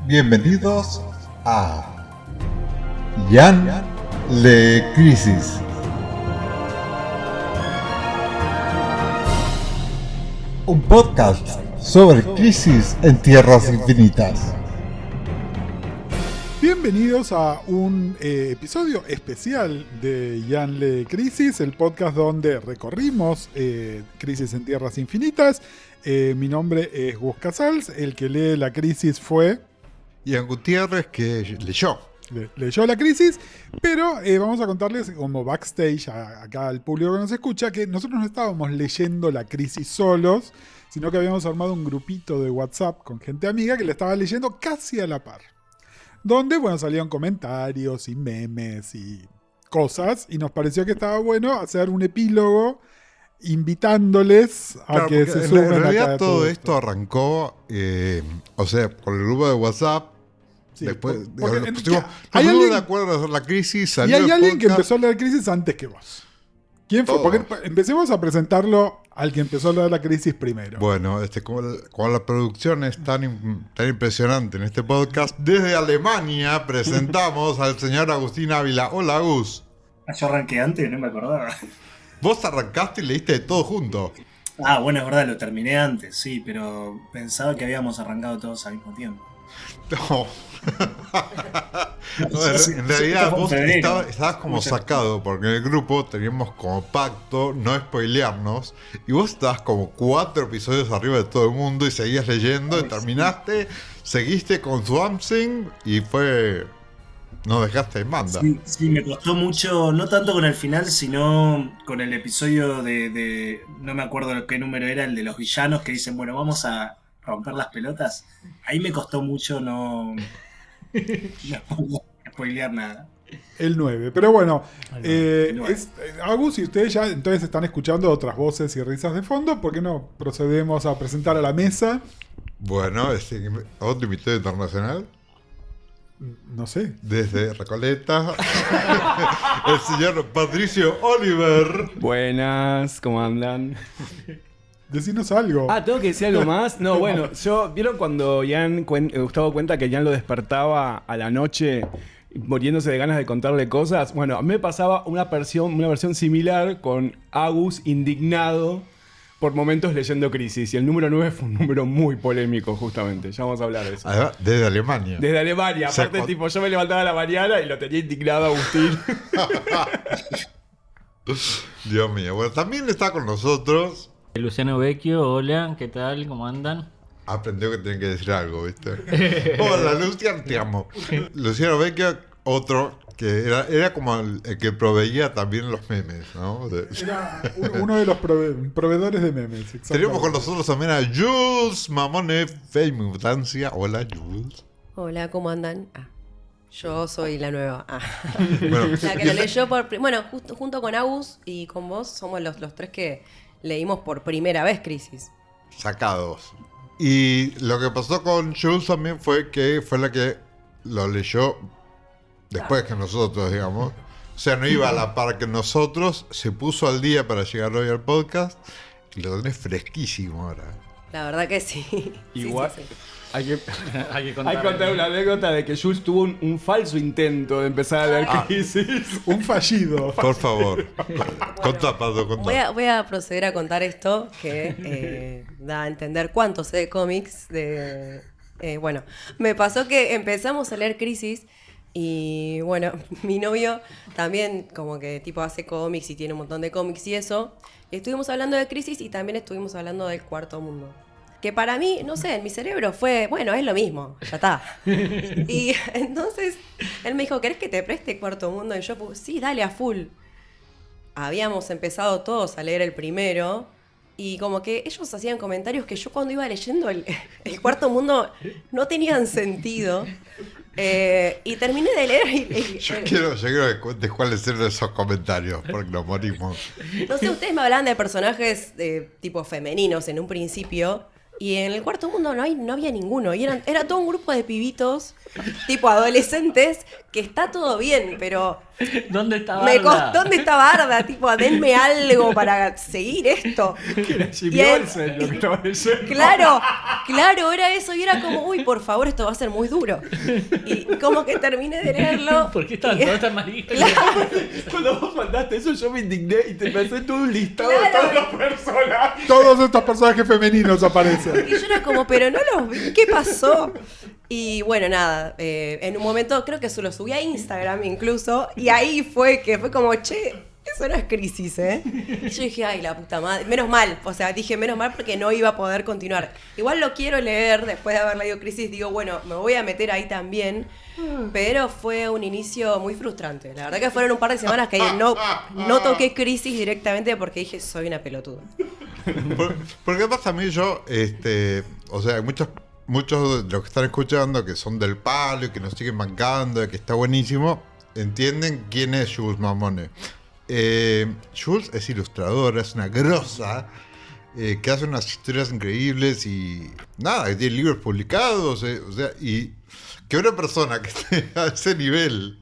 Bienvenidos a Jan Le Crisis. Un podcast sobre crisis en tierras infinitas. Bienvenidos a un episodio especial de Jan Le Crisis, el podcast donde recorrimos crisis en tierras infinitas. Mi nombre es Gus Casals, el que lee la crisis fue... Ian Gutiérrez, que leyó. Leyó la crisis, pero vamos a contarles como backstage acá al público que nos escucha que nosotros no estábamos leyendo la crisis solos, sino que habíamos armado un grupito de WhatsApp con gente amiga que la estaba leyendo casi a la par. Donde, bueno, salían comentarios y memes y cosas, y nos pareció que estaba bueno hacer un epílogo invitándoles a que se sumen. En realidad todo esto arrancó, con el grupo de WhatsApp. Sí, después hay alguien de acuerdo a hacer la crisis. Y hay alguien que empezó la crisis antes que vos. ¿Quién fue? Porque empecemos a presentarlo al que empezó a la crisis primero. Bueno, como la producción es tan impresionante en este podcast, desde Alemania presentamos al señor Agustín Ávila. Hola, Agus. Yo arranqué antes, no me acordaba. Vos arrancaste y leíste de todo junto. Ah, bueno, es verdad, lo terminé antes, sí, pero pensaba que habíamos arrancado todos al mismo tiempo. No. En realidad vos estabas como sacado, porque en el grupo teníamos como pacto no spoilearnos, y vos estabas como 4 episodios arriba de todo el mundo y seguías leyendo, y terminaste, seguiste con Swamp Thing y fue... No dejaste en banda. Sí, me costó mucho, no tanto con el final, sino con el episodio de no me acuerdo qué número era, el de los villanos que dicen, bueno, vamos a romper las pelotas. Ahí me costó mucho no spoilear nada. El 9, pero bueno, Agus, y ustedes ya entonces están escuchando otras voces y risas de fondo, ¿por qué no procedemos a presentar a la mesa? Bueno, otro invitado internacional. No sé. Desde Recoleta, el señor Patricio Oliver. Buenas, ¿cómo andan? Decinos algo. ¿Tengo que decir algo más? No, bueno, ¿vieron cuando Gustavo cuenta que Jan lo despertaba a la noche muriéndose de ganas de contarle cosas? Bueno, a mí me pasaba una versión similar con Agus indignado por momentos leyendo Crisis. Y el número 9 fue un número muy polémico, justamente. Ya vamos a hablar de eso. Además, desde Alemania. Desde Alemania. Aparte, yo me levantaba a la mañana y lo tenía indignado Agustín. Dios mío. Bueno, también está con nosotros Luciano Vecchio. Hola, ¿qué tal? ¿Cómo andan? Aprendió que tiene que decir algo, ¿viste? Hola, Luciano, te amo. Luciano Vecchio, otro que era como el que proveía también los memes, ¿no? Era uno de los proveedores de memes. Tenemos con nosotros también a Jules Mamone Feimutancia. Hola, Jules. Hola, ¿cómo andan? Yo soy la nueva. Bueno, la que lo leyó junto con Agus y con vos somos los 3 que leímos por primera vez Crisis. Sacados. Y lo que pasó con Jules también fue que fue la que lo leyó después que nosotros, digamos. O sea, no iba a la par que nosotros, se puso al día para llegar hoy al podcast y lo tenés fresquísimo ahora. La verdad que sí. Igual. Sí. Hay que contar una anécdota de que Jules tuvo un falso intento de empezar a leer Crisis. Un fallido. Por favor. Contá. Voy a proceder a contar esto que da a entender cuánto sé de cómics. Bueno, me pasó que empezamos a leer Crisis y bueno, mi novio también como que tipo hace cómics y tiene un montón de cómics y eso. Y estuvimos hablando de Crisis y también estuvimos hablando del Cuarto Mundo. Que para mí, no sé, en mi cerebro fue, bueno, es lo mismo, ya está. Y entonces él me dijo, ¿querés que te preste Cuarto Mundo? Y yo, sí, dale a full. Habíamos empezado todos a leer el primero y como que ellos hacían comentarios que yo cuando iba leyendo el Cuarto Mundo no tenían sentido. Y terminé de leer yo quiero que cuentes cuáles eran esos comentarios, porque nos morimos. No sé, ustedes me hablaban de personajes tipo femeninos en un principio. Y en el Cuarto Mundo no había ninguno. Y era todo un grupo de pibitos, tipo adolescentes, que está todo bien, pero ¿Dónde está Me Barda? costó, ¿dónde está Barda? Tipo, denme algo para seguir esto. Que era Jimmy Y él- Olsen lo que estaba leyendo. Claro, era eso. Y era como, uy, por favor, esto va a ser muy duro. Y como que terminé de leerlo. ¿Por qué estaban y- todas estas marinas? Cuando vos mandaste eso, yo me indigné y te pasé todo un listado Claro. de todas las personas. Todos estos personajes femeninos aparecen. Y yo era como, pero no los vi, ¿qué pasó? Y bueno, nada, en un momento creo que se lo subí a Instagram incluso, y ahí fue como, che, eso no es Crisis, ¿eh? Y yo dije, ay, la puta madre, menos mal, o sea, dije menos mal porque no iba a poder continuar. Igual lo quiero leer, después de haber leído Crisis, digo, bueno, me voy a meter ahí también, pero fue un inicio muy frustrante. La verdad que fueron un par de semanas que no toqué Crisis directamente porque dije, soy una pelotuda. Porque pasa a mí o sea, hay muchos de los que están escuchando que son del palo y que nos siguen bancando y que está buenísimo, entienden quién es Jules Mamone. Jules es ilustradora, es una grosa, que hace unas historias increíbles y nada, que tiene libros publicados, o sea, y que una persona que esté a ese nivel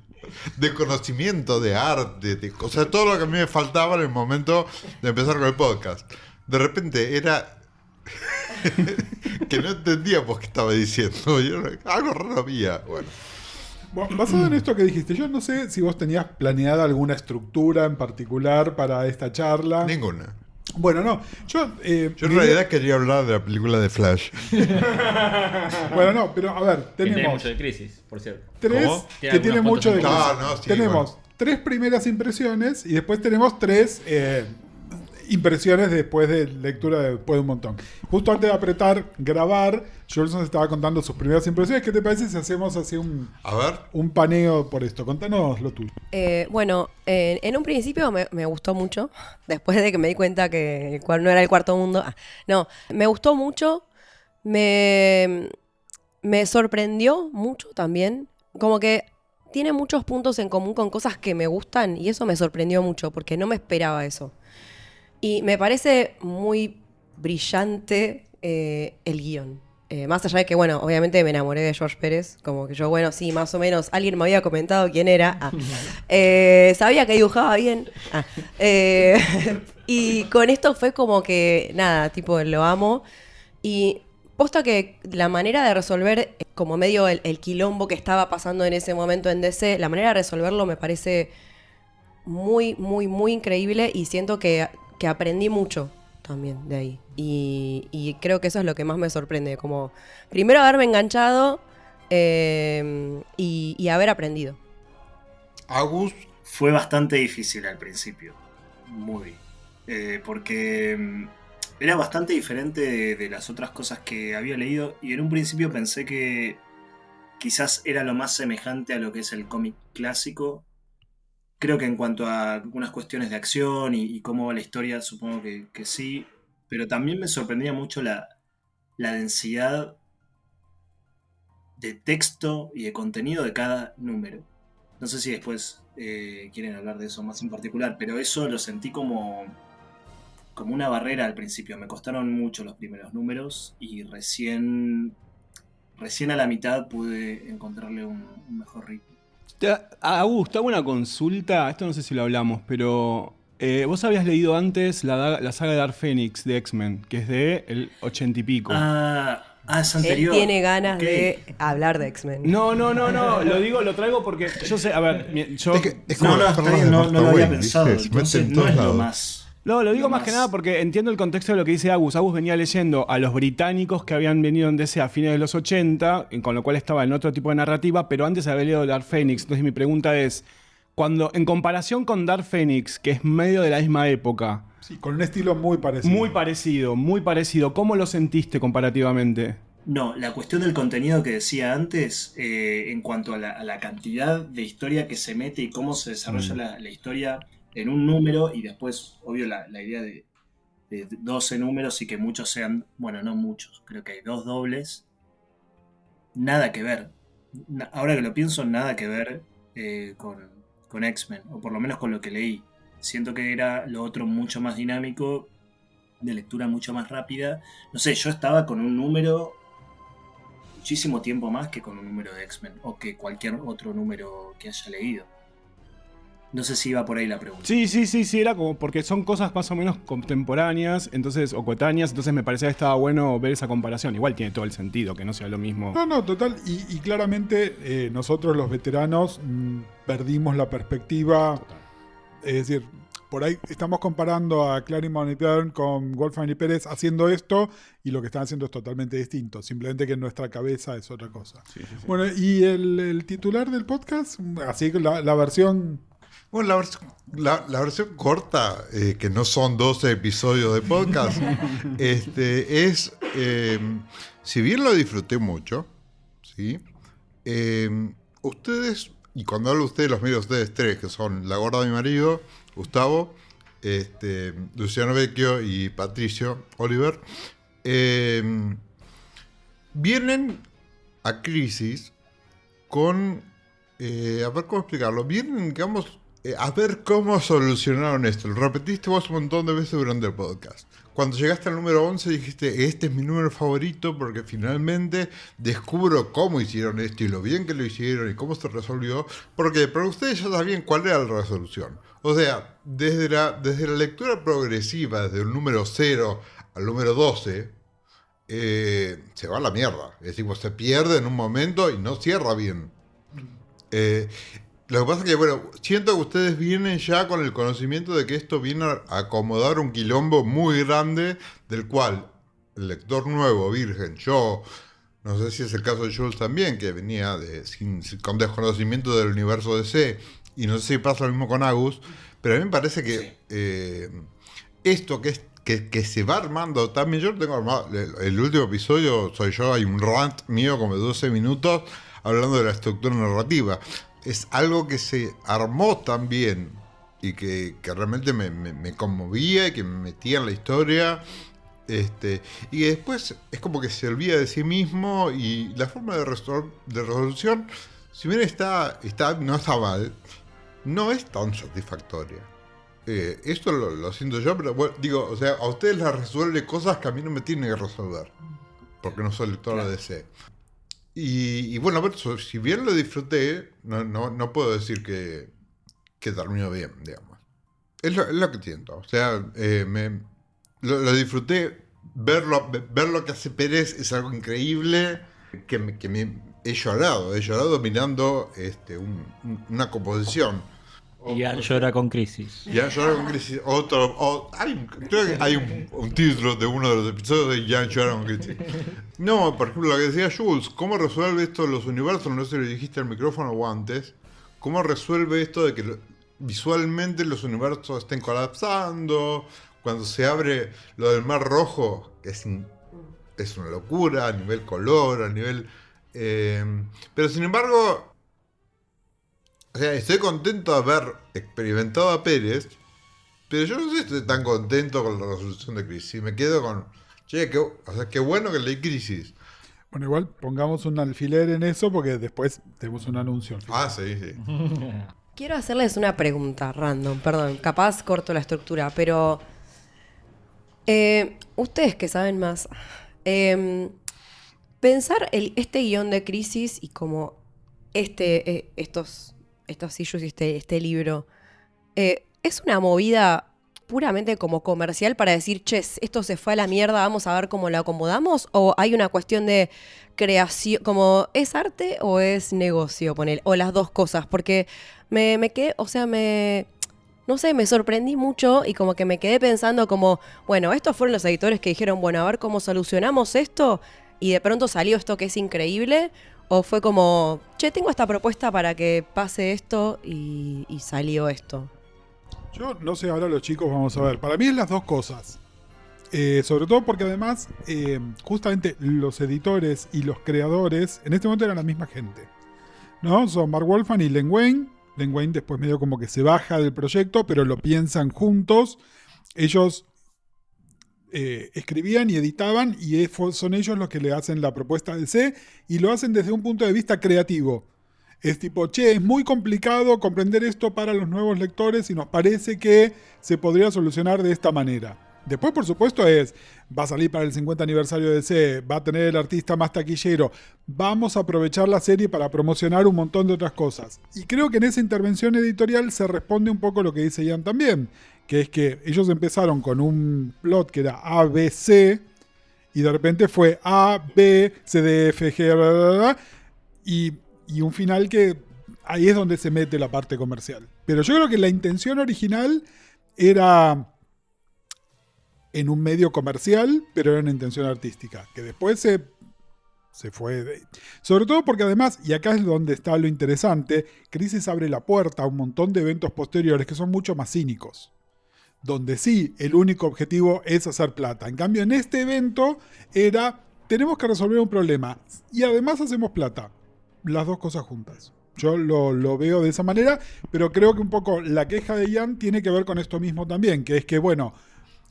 de conocimiento, de arte, o sea, todo lo que a mí me faltaba en el momento de empezar con el podcast, de repente era que no entendíamos qué estaba diciendo. Algo raro había. Bueno. Bueno, basado en esto que dijiste, yo no sé si vos tenías planeada alguna estructura en particular para esta charla. Ninguna. Bueno, no. Yo en realidad quería hablar de la película de Flash. Bueno, no, pero a ver, Que tiene tenemos mucho de crisis, por cierto. tres ¿Cómo? que tienen mucho de Ah, crisis. no, sí, tenemos bueno. 3 primeras impresiones y después tenemos 3 impresiones después de lectura después de un montón. Justo antes de apretar grabar, Jules nos estaba contando sus primeras impresiones. ¿Qué te parece si hacemos así A ver. un paneo por esto? Contanos lo tuyo. Bueno, en un principio me gustó mucho, después de que me di cuenta que el cual no era el cuarto mundo. No, me gustó mucho, me sorprendió mucho también, como que tiene muchos puntos en común con cosas que me gustan y eso me sorprendió mucho porque no me esperaba eso. Y me parece muy brillante el guión. Más allá de que, bueno, obviamente me enamoré de George Pérez, como que yo, bueno, sí, más o menos, alguien me había comentado quién era. Sabía que dibujaba bien. Y con esto fue como que, nada, tipo, lo amo. Y posta que la manera de resolver, como medio el quilombo que estaba pasando en ese momento en DC, la manera de resolverlo me parece muy, muy, muy increíble y siento que aprendí mucho también de ahí. Y creo que eso es lo que más me sorprende, como primero haberme enganchado y haber aprendido. Agus. Fue bastante difícil al principio, muy. Porque era bastante diferente de las otras cosas que había leído y en un principio pensé que quizás era lo más semejante a lo que es el cómic clásico. Creo que en cuanto a algunas cuestiones de acción y cómo va la historia, supongo que sí. Pero también me sorprendía mucho la densidad de texto y de contenido de cada número. No sé si después quieren hablar de eso más en particular, pero eso lo sentí como una barrera al principio. Me costaron mucho los primeros números y recién a la mitad pude encontrarle un mejor ritmo. Augusto, hago una consulta. Esto no sé si lo hablamos, pero vos habías leído antes la saga de Dark Phoenix de X-Men, que es de el 80 y pico. Es anterior. Él tiene ganas Ok. de hablar de X-Men. No. Lo traigo porque yo sé, a ver, yo. Es como No, las está perlas bien, de no Martha lo había Wayne, pensado. ¿viste? Se Entonces meten en no todos es lo lados. más. No, lo digo Lo más que más- nada porque entiendo el contexto de lo que dice Agus. Agus venía leyendo a los británicos que habían venido en DC a fines de los 80, con lo cual estaba en otro tipo de narrativa, pero antes había leído Dark Phoenix. Entonces mi pregunta es, cuando en comparación con Dark Phoenix, que es medio de la misma época, Sí, con un estilo muy parecido. muy parecido, ¿cómo lo sentiste comparativamente? No, la cuestión del contenido que decía antes, en cuanto a la cantidad de historia que se mete y cómo se desarrolla la historia en un número y después, obvio, la idea de 12 números y que muchos sean, bueno, no muchos, creo que hay 2 dobles, nada que ver. Ahora que lo pienso, nada que ver con X-Men, o por lo menos con lo que leí. Siento que era lo otro mucho más dinámico, de lectura mucho más rápida. No sé, yo estaba con un número muchísimo tiempo más que con un número de X-Men o que cualquier otro número que haya leído. No sé si iba por ahí la pregunta. Sí, era como porque son cosas más o menos contemporáneas, entonces, o coetáneas, entonces me parecía que estaba bueno ver esa comparación. Igual tiene todo el sentido, que no sea lo mismo. No, total. Y claramente nosotros los veteranos perdimos la perspectiva. Es decir, por ahí estamos comparando a Claremont y Byrne con Wolfgang y Pérez haciendo esto, y lo que están haciendo es totalmente distinto. Simplemente que en nuestra cabeza es otra cosa. Sí. Bueno, y el titular del podcast, así que la versión... Bueno, la versión corta, que no son 12 episodios de podcast, es, si bien lo disfruté mucho, ¿sí? Ustedes, y cuando hablo de ustedes, los medios ustedes tres, que son la gorda de mi marido, Gustavo, Luciano Vecchio y Patricio Oliver, vienen a Crisis con, a ver cómo explicarlo, vienen, digamos, a ver cómo solucionaron esto. Lo repetiste vos un montón de veces durante el podcast. Cuando llegaste al número 11 dijiste, este es mi número favorito porque finalmente descubro cómo hicieron esto y lo bien que lo hicieron y cómo se resolvió, porque para ustedes ya sabían cuál era la resolución. O sea, desde la lectura progresiva, desde el número 0 al número 12, se va a la mierda. Es decir, se pierde en un momento y no cierra bien. Lo que pasa es que, bueno, siento que ustedes vienen ya con el conocimiento de que esto viene a acomodar un quilombo muy grande, del cual el lector nuevo, virgen, yo, no sé si es el caso de Jules también, que venía con desconocimiento del universo DC, y no sé si pasa lo mismo con Agus, pero a mí me parece que esto que se va armando también, yo lo tengo armado, el último episodio soy yo, hay un rant mío como de 12 minutos hablando de la estructura narrativa. Es algo que se armó tan bien y que realmente me conmovía y que me metía en la historia, y que después es como que se olvida de sí mismo, y la forma de resolución, si bien no está mal, no es tan satisfactoria. Esto lo siento yo, pero bueno, digo, o sea, a ustedes les resuelve cosas que a mí no me tienen que resolver, porque no soy lector de DC. Y bueno, a ver, si bien lo disfruté, no puedo decir que terminó bien, digamos. Es lo que siento. O sea, lo disfruté. Ver lo que hace Pérez es algo increíble. He llorado mirando una composición. Y Al llora con Crisis. Ya llora con Crisis. Creo que hay un título de uno de los episodios de Ya llora con Crisis. No, por ejemplo, lo que decía Jules, ¿cómo resuelve esto los universos? No sé si lo dijiste al micrófono o antes. ¿Cómo resuelve esto de que visualmente los universos estén colapsando? Cuando se abre lo del Mar Rojo, que es una locura a nivel color, a nivel... pero sin embargo... O sea, estoy contento de haber experimentado a Pérez, pero yo no sé si estoy tan contento con la resolución de Crisis. Me quedo con, qué bueno que leí Crisis. Bueno, igual pongamos un alfiler en eso porque después tenemos un anuncio. Sí. Quiero hacerles una pregunta random, perdón, capaz corto la estructura, pero ustedes que saben más, pensar este guión de Crisis y como estos issues y este libro, ¿es una movida puramente como comercial para decir, che, esto se fue a la mierda, vamos a ver cómo lo acomodamos? ¿O hay una cuestión de creación, como es arte o es negocio, o las dos cosas? Porque me quedé, no sé, me sorprendí mucho y como que me quedé pensando como, bueno, estos fueron los editores que dijeron, bueno, a ver cómo solucionamos esto, y de pronto salió esto que es increíble. ¿O fue como, che, tengo esta propuesta para que pase esto y salió esto? Yo no sé, ahora los chicos vamos a ver. Para mí es las dos cosas. Sobre todo porque además, justamente los editores y los creadores en este momento eran la misma gente, ¿no? Son Mark Wolfman y Len Wein. Len Wein después medio como que se baja del proyecto, pero lo piensan juntos. Ellos... escribían y editaban y son ellos los que le hacen la propuesta de DC y lo hacen desde un punto de vista creativo. Es tipo, che, es muy complicado comprender esto para los nuevos lectores y nos parece que se podría solucionar de esta manera. Después, por supuesto, va a salir para el 50 aniversario de DC, va a tener el artista más taquillero, vamos a aprovechar la serie para promocionar un montón de otras cosas. Y creo que en esa intervención editorial se responde un poco lo que dice Ian también, que es que ellos empezaron con un plot que era A, B, C, y de repente fue A, B, C, D, F, G, bla, bla, bla, y un final que ahí es donde se mete la parte comercial. Pero yo creo que la intención original era en un medio comercial, pero era una intención artística, que después se fue. Sobre todo porque además, y acá es donde está lo interesante, Crisis abre la puerta a un montón de eventos posteriores que son mucho más cínicos. Donde sí, el único objetivo es hacer plata. En cambio, en este evento era, tenemos que resolver un problema y además hacemos plata. Las dos cosas juntas. Yo lo veo de esa manera, pero creo que un poco la queja de Ian tiene que ver con esto mismo también, que es que, bueno,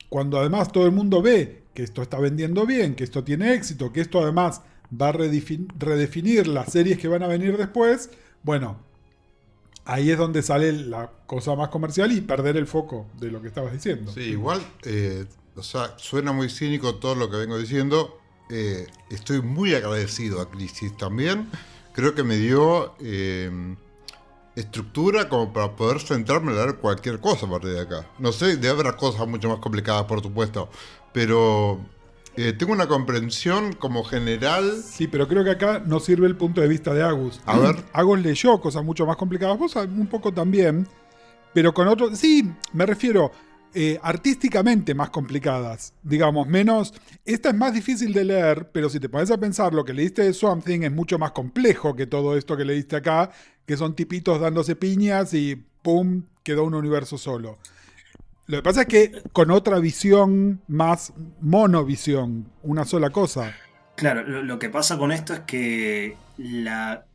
cuando además todo el mundo ve que esto está vendiendo bien, que esto tiene éxito, que esto además va a redefinir las series que van a venir después, bueno, ahí es donde sale la cosa más comercial y perder el foco de lo que estabas diciendo. Sí, igual, o sea, suena muy cínico todo lo que vengo diciendo. Estoy muy agradecido a Crisis también. Creo que me dio estructura como para poder sentarme a leer cualquier cosa a partir de acá. No sé, debe haber cosas mucho más complicadas, por supuesto, pero tengo una comprensión como general. Sí, pero creo que acá no sirve el punto de vista de Agus. A ver. Agus leyó cosas mucho más complicadas, vos un poco también, pero con otro. Sí, me refiero artísticamente más complicadas, digamos, menos. Esta es más difícil de leer, pero si te pones a pensar, lo que leíste de Swamp Thing es mucho más complejo que todo esto que leíste acá, que son tipitos dándose piñas y ¡pum! Quedó un universo solo. Lo que pasa es que con otra visión, más monovisión, una sola cosa. Claro, lo que pasa con esto es que la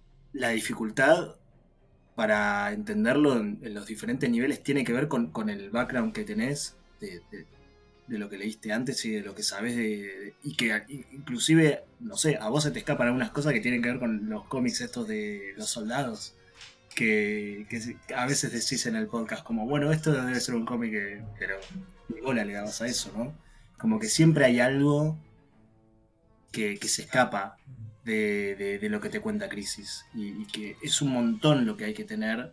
dificultad para entenderlo en los diferentes niveles tiene que ver con el background que tenés de lo que leíste antes y de lo que sabés y que inclusive, no sé, a vos se te escapan algunas cosas que tienen que ver con los cómics estos de los soldados que a veces decís en el podcast como, bueno, esto debe ser un cómic pero ni bola le dabas a eso, ¿no? Como que siempre hay algo que se escapa de lo que te cuenta Crisis y que es un montón lo que hay que tener,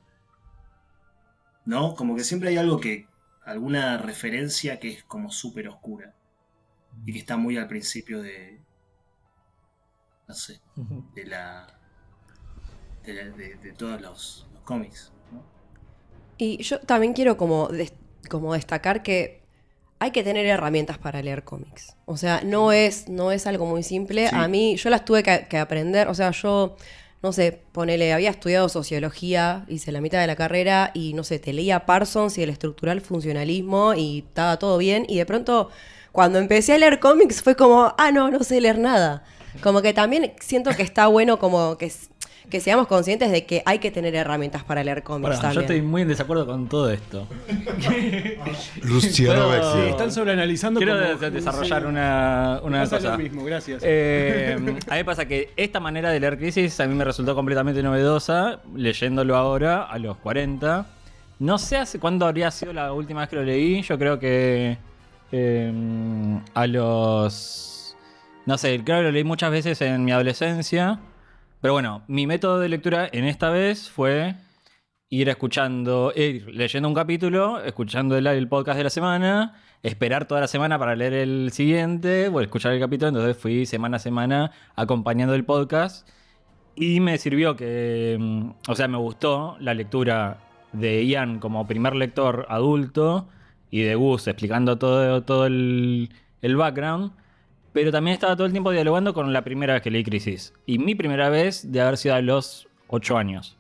¿no? Como que siempre hay alguna referencia que es como súper oscura y que está muy al principio no sé, de todos los cómics, ¿no? Y yo también quiero como destacar que hay que tener herramientas para leer cómics. O sea, no es algo muy simple. Sí. A mí, yo las tuve que aprender. O sea, yo, no sé, había estudiado sociología, hice la mitad de la carrera y, no sé, te leía Parsons y el estructural funcionalismo y estaba todo bien. Y de pronto, cuando empecé a leer cómics, fue como, no sé leer nada. Como que también siento que está bueno como que seamos conscientes de que hay que tener herramientas para leer cómics Bueno, también. yo estoy muy en desacuerdo con todo esto. Luciano Puedo- Vecchio. Sí, están sobreanalizando. Quiero como- desarrollar sí. una Pasa cosa. lo mismo, gracias. A mí me pasa que esta manera de leer Crisis a mí me resultó completamente novedosa, leyéndolo ahora, a los 40. No sé hace cuándo habría sido la última vez que lo leí, yo creo que a los... No sé, creo que lo leí muchas veces en mi adolescencia. Pero bueno, mi método de lectura en esta vez fue ir leyendo un capítulo, escuchando el podcast de la semana, esperar toda la semana para leer el siguiente o escuchar el capítulo. Entonces fui semana a semana acompañando el podcast y me sirvió o sea, me gustó la lectura de Ian como primer lector adulto y de Gus explicando todo el background. Pero también estaba todo el tiempo dialogando con la primera vez que leí Crisis. Y mi primera vez de haber sido a los 8 años.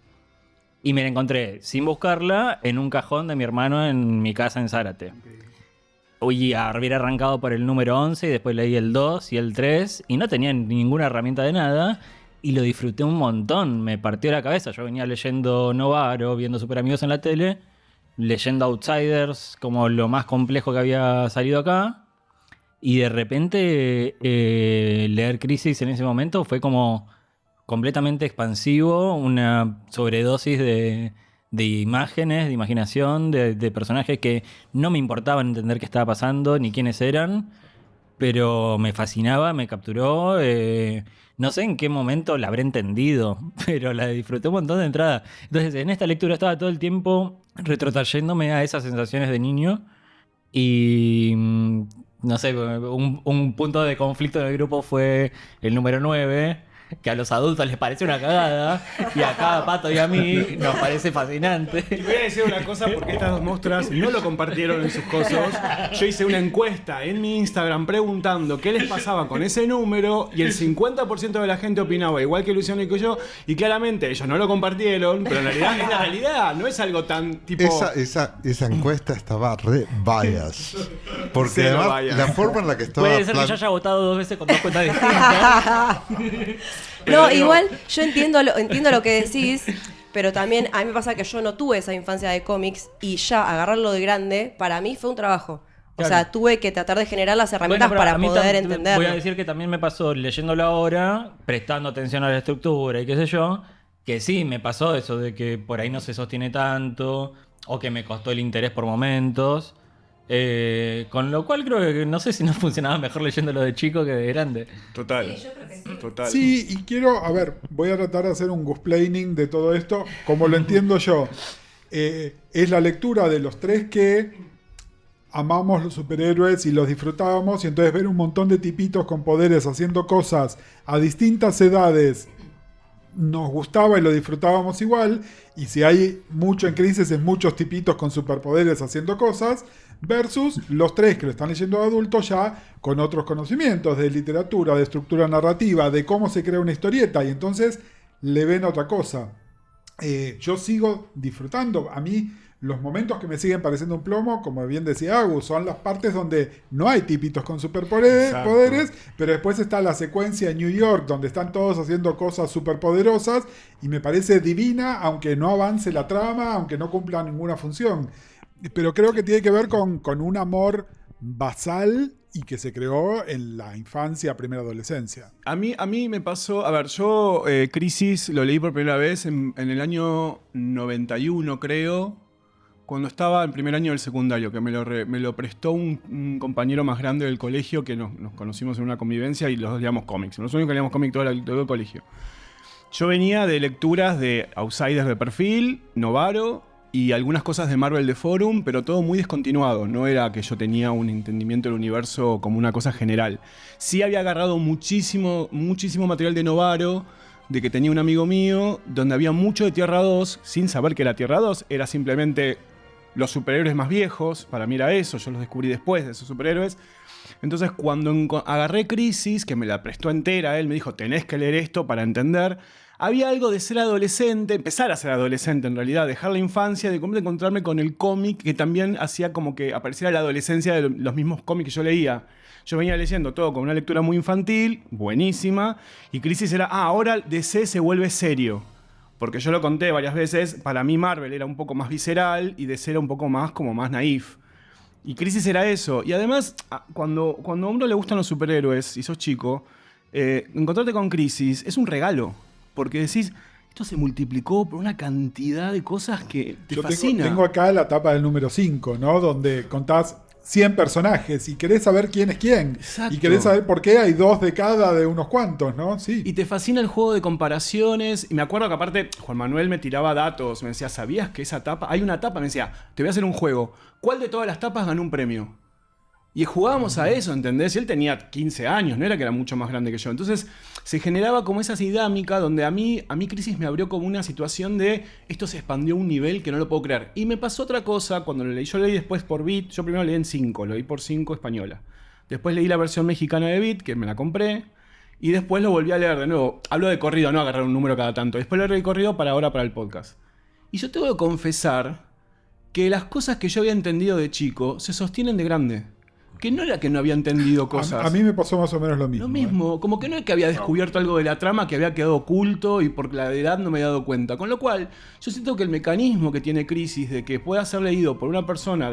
Y me la encontré sin buscarla en un cajón de mi hermano en mi casa en Zárate. Hoy había arrancado por el número 11 y después leí el 2 y el 3 y no tenía ninguna herramienta de nada. Y lo disfruté un montón, me partió la cabeza. Yo venía leyendo Novaro, viendo Super Amigos en la tele, leyendo Outsiders como lo más complejo que había salido acá. Y de repente leer Crisis en ese momento fue como completamente expansivo, una sobredosis de de imágenes, de imaginación, de personajes que no me importaban entender qué estaba pasando ni quiénes eran, pero me fascinaba, me capturó. No sé en qué momento la habré entendido, pero la disfruté un montón de entrada. Entonces, en esta lectura estaba todo el tiempo retrotrayéndome a esas sensaciones de niño y... no sé, un punto de conflicto en el grupo fue el número 9, que a los adultos les parece una cagada, y acá a Pato y a mí nos parece fascinante. Y voy a decir una cosa, porque estas dos monstras no lo compartieron en sus cosas. Yo hice una encuesta en mi Instagram preguntando qué les pasaba con ese número, y el 50% de la gente opinaba igual que Luciano y que yo, y claramente ellos no lo compartieron, pero en realidad es la realidad, no es algo tan tipo... Esa encuesta estaba re bias. Porque Cero además bias. la forma en la que estaba... Puede ser que yo haya votado 2 veces con 2 cuentas distintas. No, igual yo entiendo lo que decís, pero también a mí me pasa que yo no tuve esa infancia de cómics y ya agarrarlo de grande, para mí fue un trabajo. O sea, tuve que tratar de generar las herramientas Bueno, para a mí poder entenderlo. Voy a decir que también me pasó leyéndolo ahora, prestando atención a la estructura y qué sé yo, que sí, me pasó eso de que por ahí no se sostiene tanto o que me costó el interés por momentos. Con lo cual creo que no sé si no funcionaba mejor leyéndolo de chico que de grande. Total. Total. Sí, y quiero, a ver, voy a tratar de hacer un goosplaining de todo esto, como lo entiendo yo. Es la lectura de los tres que amamos los superhéroes y los disfrutábamos, y entonces ver un montón de tipitos con poderes haciendo cosas a distintas edades nos gustaba y lo disfrutábamos igual, y si hay mucho en Crisis es muchos tipitos con superpoderes haciendo cosas, versus los tres que lo están leyendo de adultos ya con otros conocimientos de literatura, de estructura narrativa, de cómo se crea una historieta, y entonces le ven otra cosa. Yo sigo disfrutando. A mí los momentos que me siguen pareciendo un plomo, como bien decía Agus, son las partes donde no hay tipitos con superpoderes, pero después está la secuencia en New York donde están todos haciendo cosas superpoderosas y me parece divina, aunque no avance la trama, aunque no cumpla ninguna función. Pero creo que tiene que ver con un amor basal y que se creó en la infancia, primera adolescencia. A mí me pasó, a ver, yo Crisis lo leí por primera vez en el año 91, creo, cuando estaba en primer año del secundario, que me lo prestó un compañero más grande del colegio, que nos conocimos en una convivencia y los dos leíamos cómics. Los únicos que leíamos cómics todo el colegio. Yo venía de lecturas de Outsiders de perfil, Novaro y algunas cosas de Marvel de Forum, pero todo muy descontinuado. No era que yo tenía un entendimiento del universo como una cosa general. Sí había agarrado muchísimo material de Novaro, de que tenía un amigo mío, donde había mucho de Tierra 2, sin saber que era Tierra 2, era simplemente los superhéroes más viejos. Para mí era eso, yo los descubrí después de esos superhéroes. Entonces cuando agarré Crisis, que me la prestó entera, él me dijo, tenés que leer esto para entender. Había algo de ser adolescente, empezar a ser adolescente en realidad, dejar la infancia, de encontrarme con el cómic que también hacía como que apareciera la adolescencia de los mismos cómics que yo leía. Yo venía leyendo todo con una lectura muy infantil, buenísima, y Crisis era, ahora DC se vuelve serio. Porque yo lo conté varias veces, para mí Marvel era un poco más visceral y DC era un poco más como más naif. Y Crisis era eso. Y además, cuando a uno le gustan los superhéroes y sos chico, encontrarte con Crisis es un regalo. Porque decís, esto se multiplicó por una cantidad de cosas que te fascina. Tengo acá la tapa del número 5, ¿no? Donde contás 100 personajes y querés saber quién es quién. Exacto. Y querés saber por qué hay 2 de cada de unos cuantos, ¿no? Sí. Y te fascina el juego de comparaciones. Y me acuerdo que aparte Juan Manuel me tiraba datos. Me decía, ¿sabías que esa tapa? Hay una tapa, me decía, te voy a hacer un juego. ¿Cuál de todas las tapas ganó un premio? Y jugábamos a eso, ¿entendés? Y él tenía 15 años, no era que era mucho más grande que yo. Entonces se generaba como esa dinámica donde a mí Crisis me abrió como una situación de esto se expandió a un nivel que no lo puedo creer. Y me pasó otra cosa cuando lo leí. Yo leí después por Bit, yo primero leí en 5, lo leí por 5 española. Después leí la versión mexicana de Bit, que me la compré. Y después lo volví a leer de nuevo. Hablo de corrido, no agarrar un número cada tanto. Después lo leí de corrido para ahora, para el podcast. Y yo tengo que confesar que las cosas que yo había entendido de chico se sostienen de grande. Que no era que no había entendido cosas. A mí me pasó más o menos lo mismo. Lo mismo, como que no es que había descubierto algo de la trama que había quedado oculto y por la edad no me había dado cuenta. Con lo cual, yo siento que el mecanismo que tiene Crisis de que pueda ser leído por una persona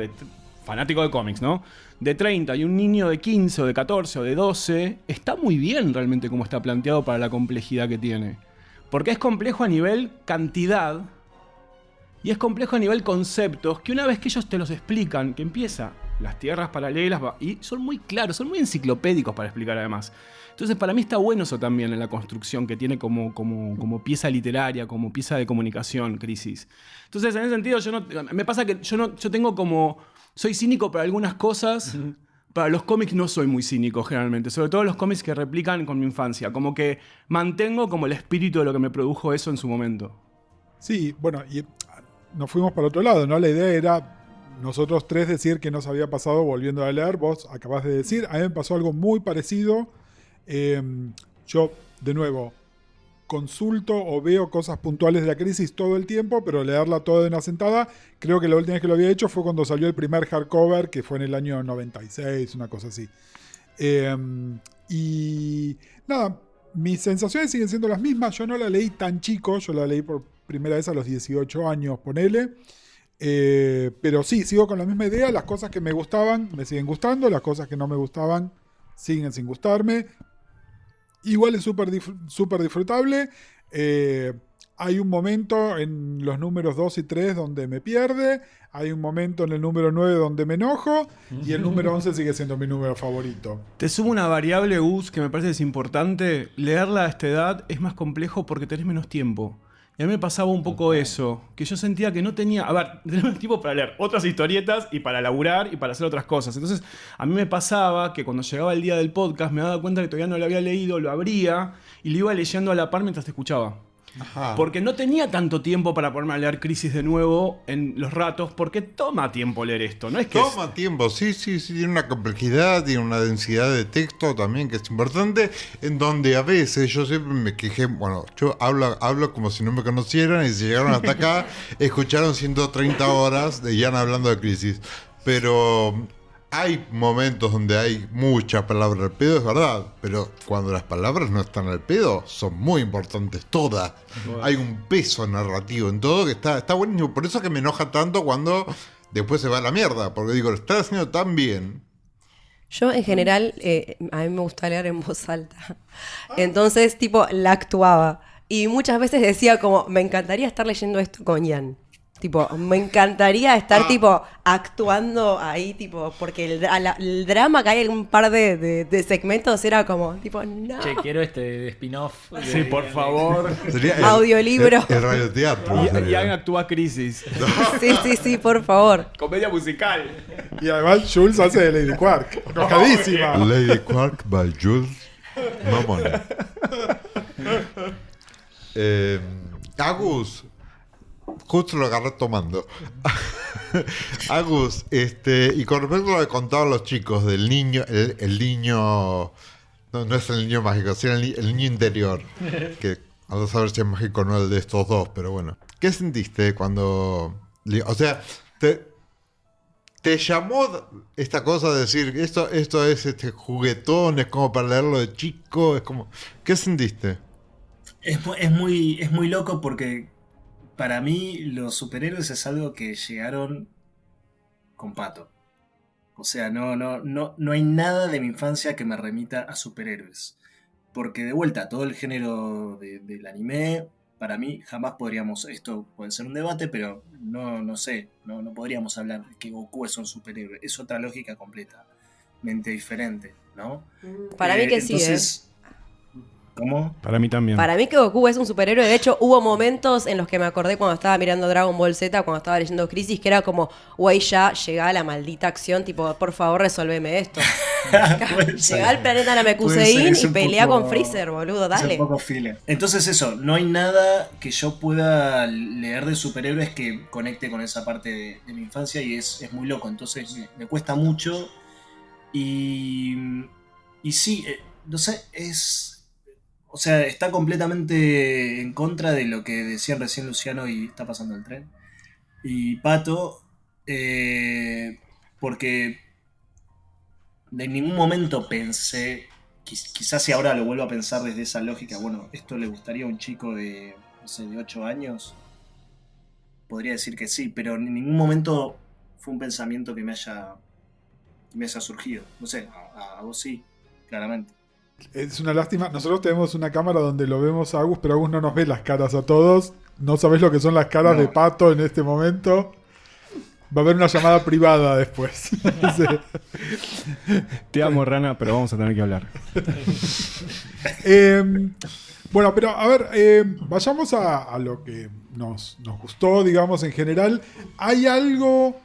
fanático de cómics, ¿no? De 30 y un niño de 15 o de 14 o de 12, está muy bien realmente como está planteado para la complejidad que tiene. Porque es complejo a nivel cantidad Y es complejo a nivel conceptos, que una vez que ellos te los explican, que empieza las tierras paralelas, y son muy claros, son muy enciclopédicos para explicar además. Entonces para mí está bueno eso también en la construcción, que tiene como pieza literaria, como pieza de comunicación, Crisis. Entonces en ese sentido me pasa que yo tengo como, soy cínico para algunas cosas. Para los cómics no soy muy cínico generalmente, sobre todo los cómics que replican con mi infancia, como que mantengo como el espíritu de lo que me produjo eso en su momento. Sí, bueno, y nos fuimos para otro lado, ¿no? La idea era nosotros tres decir que nos había pasado volviendo a leer. Vos acabás de decir, a mí me pasó algo muy parecido. Yo, de nuevo, consulto o veo cosas puntuales de la crisis todo el tiempo, pero leerla toda de una sentada, creo que la última vez que lo había hecho fue cuando salió el primer hardcover, que fue en el año 96, una cosa así. Y nada, mis sensaciones siguen siendo las mismas. Yo no la leí tan chico, yo la leí por primera vez a los 18 años, ponele. Pero sí, sigo con la misma idea. Las cosas que me gustaban me siguen gustando, las cosas que no me gustaban siguen sin gustarme. Igual es súper disfrutable. Hay un momento en los números 2 y 3 donde me pierde. Hay un momento en el número 9 donde me enojo. Y el número 11 sigue siendo mi número favorito. Te sumo una variable, Gus, que me parece es importante. Leerla a esta edad es más complejo porque tenés menos tiempo. Y a mí me pasaba un poco eso, que yo sentía que no tenía... A ver, tenía tiempo para leer otras historietas y para laburar y para hacer otras cosas. Entonces, a mí me pasaba que cuando llegaba el día del podcast me daba cuenta que todavía no lo había leído, lo abría y lo iba leyendo a la par mientras te escuchaba. Ajá. Porque no tenía tanto tiempo para ponerme a leer Crisis de nuevo en los ratos, porque toma tiempo leer esto, ¿no es que toma tiempo, sí, tiene una complejidad, tiene una densidad de texto también que es importante, en donde a veces yo siempre me quejé, bueno, yo hablo como si no me conocieran y si llegaron hasta acá, escucharon 130 horas de Ian hablando de Crisis, pero... Hay momentos donde hay muchas palabras al pedo, es verdad, pero cuando las palabras no están al pedo, son muy importantes todas. Bueno. Hay un peso narrativo en todo que está buenísimo. Por eso es que me enoja tanto cuando después se va a la mierda, porque digo, lo está haciendo tan bien. Yo en general, a mí me gusta leer en voz alta. Entonces, tipo, la actuaba. Y muchas veces decía como, me encantaría estar leyendo esto con Ian. Tipo, me encantaría estar, tipo, actuando ahí, tipo, porque el drama que hay en un par de segmentos era como, tipo, no. Che, quiero de spin-off. Sí, por favor. Audiolibro. El radioteatro. Y actúa Crisis. Sí, por favor. Comedia musical. Y además Jules hace de Lady Quark. Enojadísima. Lady Quark by Jules Mamona. Agus. Justo lo agarré tomando. Agus, y con respecto a lo que contaban los chicos del niño, el niño, no es el niño mágico, sino el niño interior, que a saber si es mágico o no el de estos dos, pero bueno. ¿Qué sentiste cuando, o sea, te llamó esta cosa de decir, esto es juguetón, es como para leerlo de chico, es como, ¿qué sentiste? Es muy loco porque para mí los superhéroes es algo que llegaron con Pato. O sea, no hay nada de mi infancia que me remita a superhéroes. Porque de vuelta, todo el género del anime, para mí jamás podríamos, esto puede ser un debate, pero no sé, no podríamos hablar de que Goku es un superhéroe. Es otra lógica completamente diferente, ¿no? Para mí que sí, entonces, ¿cómo? Para mí también. Para mí que Goku es un superhéroe. De hecho, hubo momentos en los que me acordé cuando estaba mirando Dragon Ball Z, cuando estaba leyendo Crisis, que era como, güey, ya llegaba la maldita acción, tipo, por favor, resolveme esto. Llegá al planeta Namekusein y pelea con Freezer, boludo, dale. Es un poco fila. Entonces eso, no hay nada que yo pueda leer de superhéroes que conecte con esa parte de mi infancia y es muy loco. Entonces me cuesta mucho y sí, no sé, o sea, está completamente en contra de lo que decían recién Luciano y está pasando el tren. Y Pato, porque en ningún momento pensé, quizás si ahora lo vuelvo a pensar desde esa lógica, bueno, esto le gustaría a un chico de, no sé, de 8 años, podría decir que sí, pero en ningún momento fue un pensamiento que me haya surgido. No sé, a vos sí, claramente. Es una lástima. Nosotros tenemos una cámara donde lo vemos a Agus, pero Agus no nos ve las caras a todos. no sabés lo que son las caras de Pato en este momento. Va a haber una llamada privada después. Sí. Te amo, Rana, pero vamos a tener que hablar. Bueno, pero a ver, vayamos a lo que nos gustó, digamos, en general. ¿Hay algo,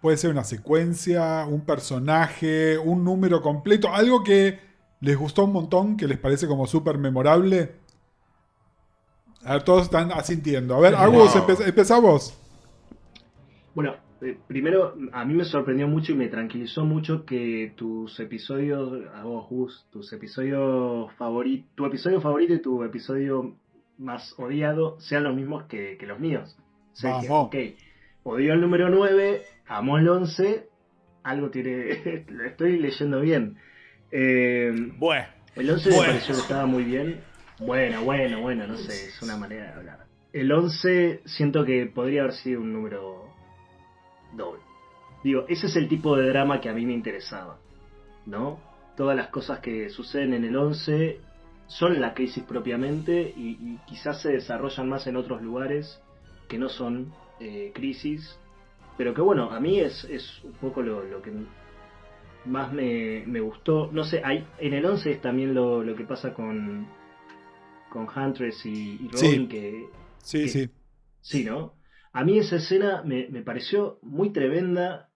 puede ser una secuencia, un personaje, un número completo, algo que les gustó un montón, que les parece como súper memorable? A ver, todos están asintiendo. A ver, Agus, empezá vos. Bueno, primero, a mí me sorprendió mucho y me tranquilizó mucho que tus episodios, a vos, Gus, tu episodio favorito y tu episodio más odiado sean los mismos que los míos. O sea, que, ok, odio el número 9, amo el 11, algo tiene... lo estoy leyendo bien. El 11 me pareció que estaba muy bien. Bueno, no sé, es una manera de hablar. El 11 siento que podría haber sido un número doble. Digo, ese es el tipo de drama que a mí me interesaba, ¿no? Todas las cosas que suceden en el 11 son la crisis propiamente y quizás se desarrollan más en otros lugares que no son crisis, pero que bueno, a mí es un poco lo que más me gustó. No sé, en el 11 es también lo que pasa con Huntress y Robin, sí. Sí, ¿no? A mí esa escena me pareció muy tremenda.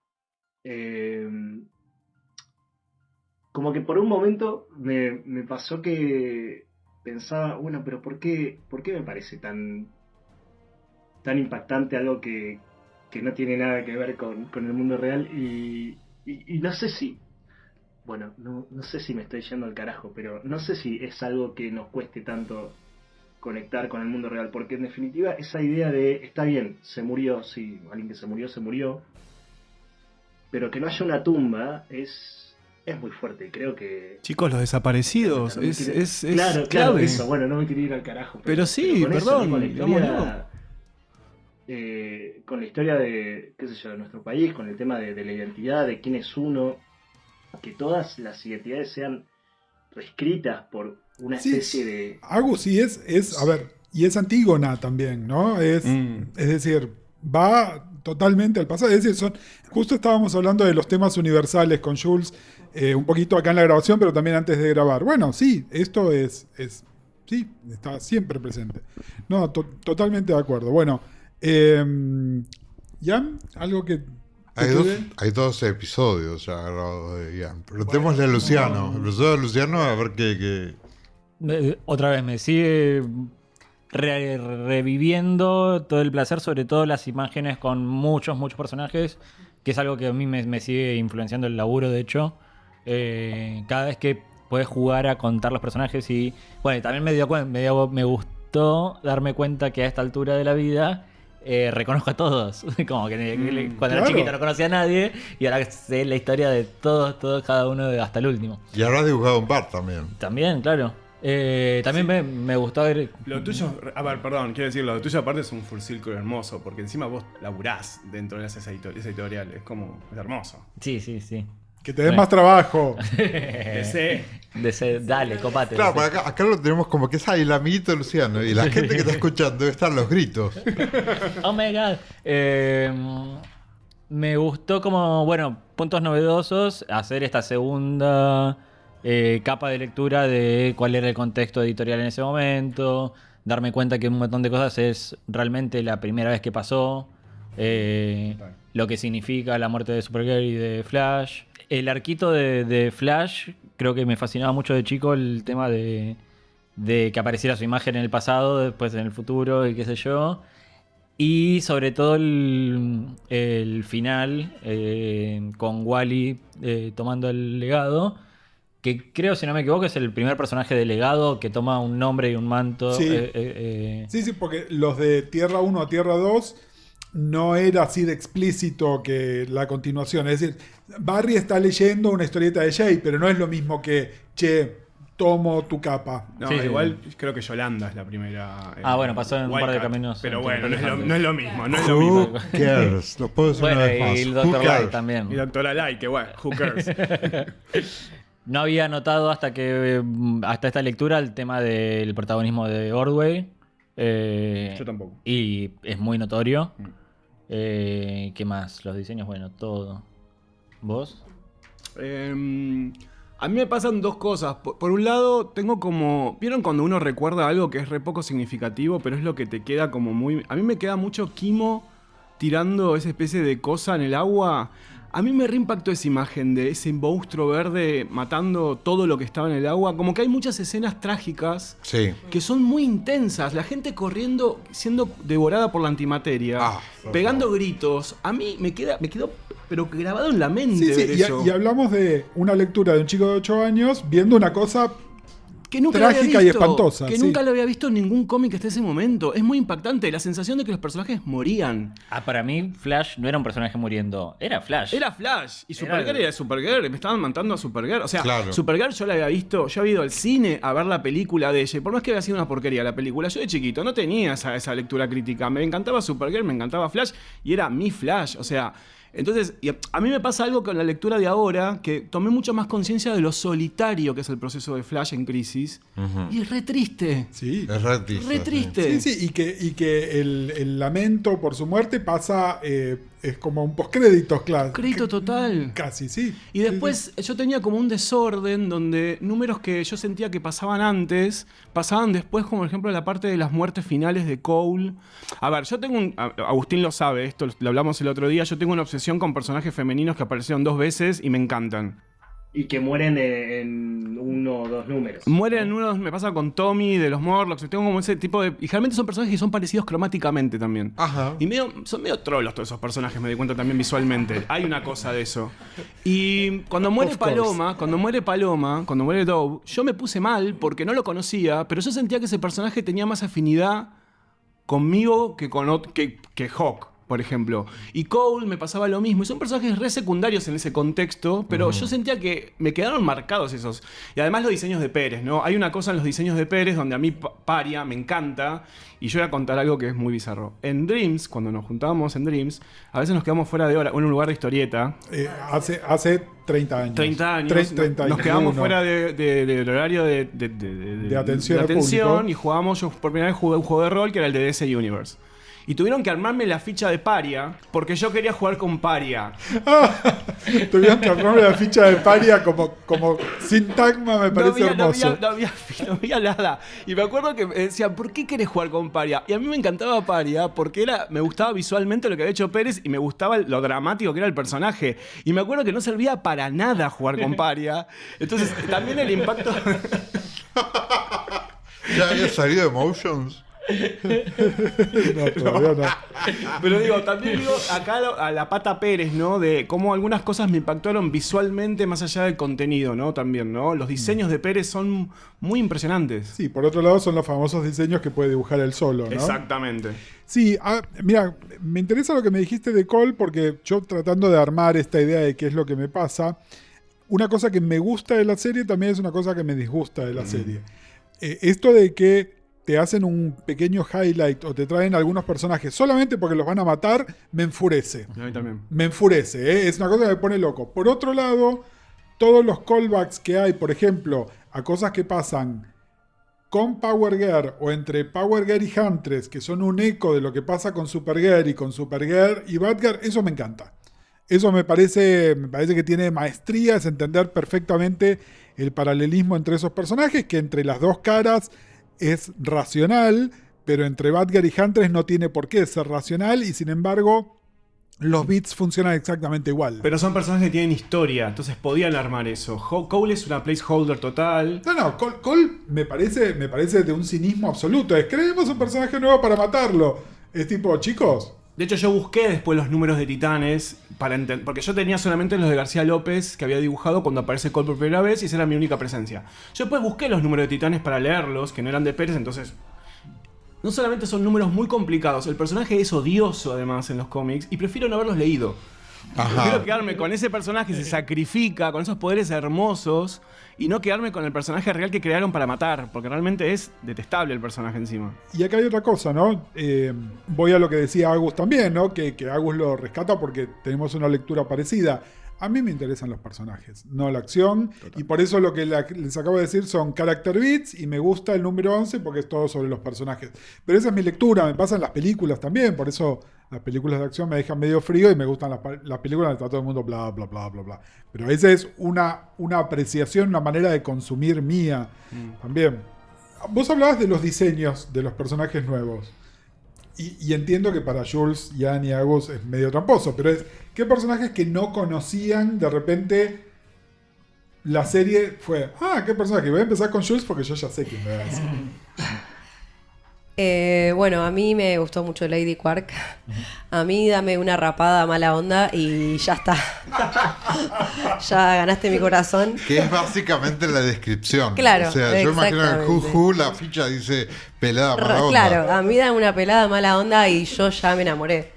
Como que por un momento me pasó que pensaba, bueno, pero ¿por qué me parece tan impactante algo que no tiene nada que ver con el mundo real? Y no sé si... Bueno, no sé si me estoy yendo al carajo, pero no sé si es algo que nos cueste tanto conectar con el mundo real, porque en definitiva esa idea de, está bien, se murió, sí, alguien que se murió, pero que no haya una tumba es muy fuerte, creo que... Chicos, los desaparecidos, es claro, clave. Eso, bueno, no me quería ir al carajo. Pero sí, con perdón, eso, con la historia de, qué sé yo, de nuestro país, con el tema de la identidad, de quién es uno, que todas las identidades sean reescritas por una especie de... Agus, sí, a ver, y es Antígona también, ¿no? Es decir, va totalmente al pasado. Es decir, justo estábamos hablando de los temas universales con Jules, un poquito acá en la grabación, pero también antes de grabar. Bueno, sí, esto sí, está siempre presente. No, totalmente de acuerdo. Bueno, Jan, algo que... Hay dos episodios ya grabados de Ian. Preguntémosle a Luciano. El episodio de Luciano, a ver qué... Otra vez me sigue reviviendo todo el placer, sobre todo las imágenes con muchos personajes, que es algo que a mí me sigue influenciando el laburo, de hecho. Cada vez que puedes jugar a contar los personajes y... Bueno, también me gustó darme cuenta que a esta altura de la vida... reconozco a todos. Como que cuando era chiquito no conocía a nadie y ahora sé la historia de todos, cada uno hasta el último. Y ahora has dibujado un par también. También, claro. También me gustó ver... Lo tuyo, a ver, perdón, quiero decir, lo tuyo aparte es un full circle hermoso, porque encima vos laburás dentro de esa editorial, es hermoso. Sí. Que te den más trabajo. Dale, copate. Claro, acá lo tenemos como que es ahí el amiguito de Luciano. Y la gente que está escuchando debe estar los gritos. Oh my god. Me gustó como, bueno, puntos novedosos, hacer esta segunda capa de lectura de cuál era el contexto editorial en ese momento, darme cuenta que un montón de cosas es realmente la primera vez que pasó, lo que significa la muerte de Supergirl y de Flash. El arquito de Flash, creo que me fascinaba mucho de chico el tema de que apareciera su imagen en el pasado, después en el futuro y qué sé yo. Y sobre todo el final con Wally tomando el legado, que creo, si no me equivoco, es el primer personaje de legado que toma un nombre y un manto. Sí, sí, porque los de Tierra 1 a Tierra 2 no era así de explícito que la continuación. Es decir, Barry está leyendo una historieta de Jay, pero no es lo mismo que, tomo tu capa. No, igual creo que Yolanda es la primera. Bueno, pasó en un par de caminos. Pero bueno, no es lo mismo. Who cares? Lo puedo decir una vez más. Y el Dr. Light también. Y Dr. Light, que bueno, who cares. No había notado hasta esta lectura el tema del protagonismo de Ordway. Yo tampoco. Y es muy notorio. ¿Qué más? Los diseños, bueno, todo. ¿Vos? A mí me pasan dos cosas. Por un lado, tengo como... ¿Vieron cuando uno recuerda algo que es re poco significativo, pero es lo que te queda como muy... A mí me queda mucho Kimo tirando esa especie de cosa en el agua. A mí me reimpactó esa imagen de ese monstruo verde matando todo lo que estaba en el agua. Como que hay muchas escenas trágicas que son muy intensas. La gente corriendo, siendo devorada por la antimateria, pegando gritos. A mí me quedó pero grabado en la mente ver eso. Y hablamos de una lectura de un chico de 8 años viendo una cosa que nunca trágica y espantosa. Que nunca lo había visto en ningún cómic hasta ese momento. Es muy impactante. La sensación de que los personajes morían. Para mí, Flash no era un personaje muriendo. Era Flash. Era Flash. Y Supergirl era Supergirl. Me estaban matando a Supergirl. O sea, claro. Supergirl yo la había visto. Yo había ido al cine a ver la película de ella. Y por más que había sido una porquería la película, yo de chiquito no tenía esa lectura crítica. Me encantaba Supergirl, me encantaba Flash. Y era mi Flash. O sea... Entonces, a mí me pasa algo con la lectura de ahora, que tomé mucho más conciencia de lo solitario que es el proceso de Flash en Crisis. Y es re triste. Sí. Es re triste. Re triste. Sí, y que el lamento por su muerte pasa, es como un postcréditos, claro. Crédito total. Casi, sí. Y después yo tenía como un desorden donde números que yo sentía que pasaban antes, pasaban después, como por ejemplo la parte de las muertes finales de Cole. A ver, yo tengo Agustín lo sabe, esto lo hablamos el otro día, yo tengo una obsesión con personajes femeninos que aparecieron 2 veces y me encantan. Y que mueren en 1 o 2 números. Mueren en unos, me pasa con Tommy de los Morlocks, tengo como ese tipo de... Y generalmente son personajes que son parecidos cromáticamente también. Ajá. Y son medio trolos todos esos personajes, me di cuenta también visualmente. Hay una cosa de eso. Y cuando muere Paloma, cuando muere Dove, yo me puse mal porque no lo conocía, pero yo sentía que ese personaje tenía más afinidad conmigo que Hawk, por ejemplo. Y Cole me pasaba lo mismo. Y son personajes re secundarios en ese contexto, pero yo sentía que me quedaron marcados esos. Y además los diseños de Pérez, ¿no? Hay una cosa en los diseños de Pérez donde a mí Paria me encanta. Y yo voy a contar algo que es muy bizarro. En Dreams, cuando nos juntábamos en Dreams, a veces nos quedamos fuera de hora, en un lugar de historieta. Hace 30 años. 30 años. Nos quedamos fuera del horario de atención y jugamos, yo por primera vez jugué un juego de rol que era el de DC Universe. Y tuvieron que armarme la ficha de Paria porque yo quería jugar con Paria. Tuvieron que armarme la ficha de Paria como sintagma, me parece hermoso. No había nada. Y me acuerdo que me decían, ¿por qué querés jugar con Paria? Y a mí me encantaba Paria porque me gustaba visualmente lo que había hecho Pérez y me gustaba lo dramático que era el personaje. Y me acuerdo que no servía para nada jugar con Paria. Entonces, también el impacto... ¿Ya había salido Emotions? No, todavía no. Pero también acá a la pata Pérez, ¿no? De cómo algunas cosas me impactaron visualmente más allá del contenido, ¿no? También, ¿no? Los diseños de Pérez son muy impresionantes. Sí, por otro lado son los famosos diseños que puede dibujar él solo, ¿no? Exactamente. Sí, mira, me interesa lo que me dijiste de Cole porque yo tratando de armar esta idea de qué es lo que me pasa, una cosa que me gusta de la serie también es una cosa que me disgusta de la serie. Esto de que te hacen un pequeño highlight o te traen algunos personajes solamente porque los van a matar, me enfurece. A mí también. Me enfurece, ¿eh? Es una cosa que me pone loco. Por otro lado, todos los callbacks que hay, por ejemplo, a cosas que pasan con Power Girl o entre Power Girl y Huntress, que son un eco de lo que pasa con Supergirl y con Supergirl y Batgirl, eso me encanta. Eso me parece que tiene maestría, es entender perfectamente el paralelismo entre esos personajes, que entre las dos caras es racional, pero entre Batgirl y Huntress no tiene por qué ser racional y sin embargo los bits funcionan exactamente igual. Pero son personajes que tienen historia, entonces podían armar eso. Cole es una placeholder total. No, Cole me parece de un cinismo absoluto. Creemos un personaje nuevo para matarlo. Es tipo, chicos... De hecho, yo busqué después los números de Titanes para entender, porque yo tenía solamente los de García López que había dibujado cuando aparece Cole por primera vez y esa era mi única presencia. Yo después busqué los números de Titanes para leerlos, que no eran de Pérez, entonces... No solamente son números muy complicados, el personaje es odioso además en los cómics y prefiero no haberlos leído. Prefiero quedarme con ese personaje que se sacrifica, con esos poderes hermosos y no quedarme con el personaje real que crearon para matar, porque realmente es detestable el personaje encima. Y acá hay otra cosa, ¿no? Voy a lo que decía Agus también, ¿no? Que Agus lo rescata porque tenemos una lectura parecida. A mí me interesan los personajes, no la acción. Y por eso lo que les acabo de decir son character beats y me gusta el número 11 porque es todo sobre los personajes. Pero esa es mi lectura, me pasan las películas también, por eso las películas de acción me dejan medio frío y me gustan las películas donde está todo el mundo bla, bla, bla, bla, bla. Pero esa es una apreciación, una manera de consumir mía también. Vos hablabas de los diseños de los personajes nuevos. Y entiendo que para Jules, Jan y Agus es medio tramposo, pero es ¿qué personajes que no conocían de repente la serie fue? ¿Qué personaje? Voy a empezar con Jules porque yo ya sé quién me va a decir. Bueno, a mí me gustó mucho Lady Quark. A mí dame una rapada mala onda y ya está. Ya ganaste mi corazón. Que es básicamente la descripción. Claro, o sea, yo imagino que en Juju la ficha dice pelada mala onda. Claro, a mí dame una pelada mala onda y yo ya me enamoré.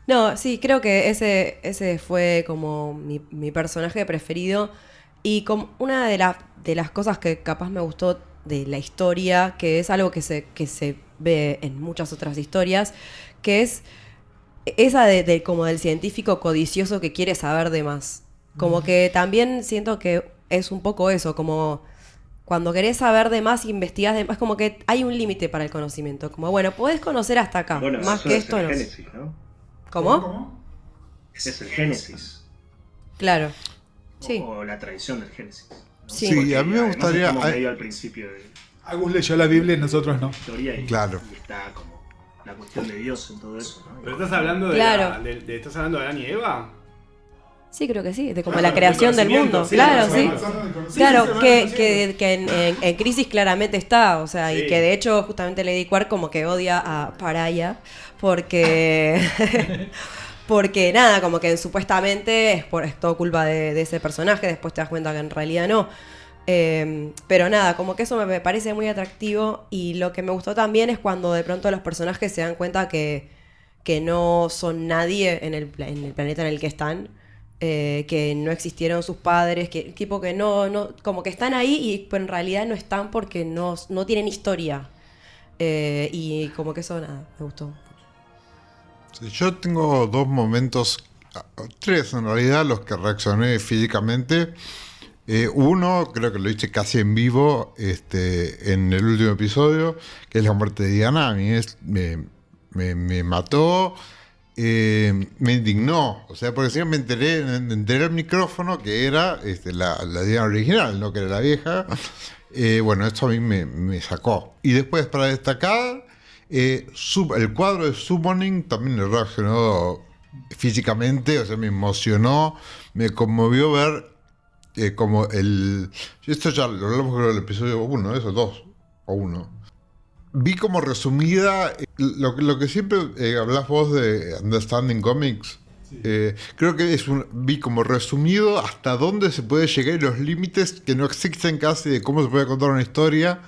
No, sí, creo que ese fue como mi personaje preferido. Y como una de las cosas que capaz me gustó de la historia, que es algo que se ve en muchas otras historias, que es esa de como del científico codicioso que quiere saber de más. Como que también siento que es un poco eso, como cuando querés saber de más, investigás de más, como que hay un límite para el conocimiento. Como, bueno, podés conocer hasta acá, bueno, más que esto es el no. Génesis, ¿no? ¿Cómo? Ese es el Génesis. Claro. Sí. O la tradición del Génesis, ¿no? Sí. Sí, a mí me Además gustaría. estamos medio al principio de Agus leyó la Biblia y nosotros no. la historia y, Claro. y está como la cuestión de Dios en todo eso, ¿no? ¿Pero estás hablando Claro. estás hablando de Adán y Eva? Sí, creo que sí, de como la creación del mundo. Sí, Claro, sí. sí. Claro, sí, que en Crisis claramente está, o sea, Sí. y que de hecho justamente Lady Quark como que odia a Paraya porque porque nada, como que supuestamente es todo culpa de ese personaje, después te das cuenta que en realidad no. Pero nada, como que eso me parece muy atractivo y lo que me gustó también es cuando de pronto los personajes se dan cuenta que no son nadie en el planeta en el que están. Que no existieron sus padres, que tipo que no como que están ahí y en realidad no están porque no tienen historia. Y como que eso nada, me gustó. Sí, yo tengo dos momentos, tres en realidad, los que reaccioné físicamente. Uno, creo que lo hice casi en vivo en el último episodio, que es la muerte de Diana. A mí me mató. Me indignó, o sea, porque sí me enteré al micrófono que era la Diana original, no que era la vieja. Bueno, esto a mí me sacó. Y después, para destacar, el cuadro de Summoning también me reaccionó físicamente, o sea, me emocionó, me conmovió ver como esto ya lo hablamos en el episodio 1, eso, 2 o 1. Vi como resumida lo que siempre hablas vos de Understanding Comics. Sí. Creo que vi como resumido hasta dónde se puede llegar y los límites que no existen casi de cómo se puede contar una historia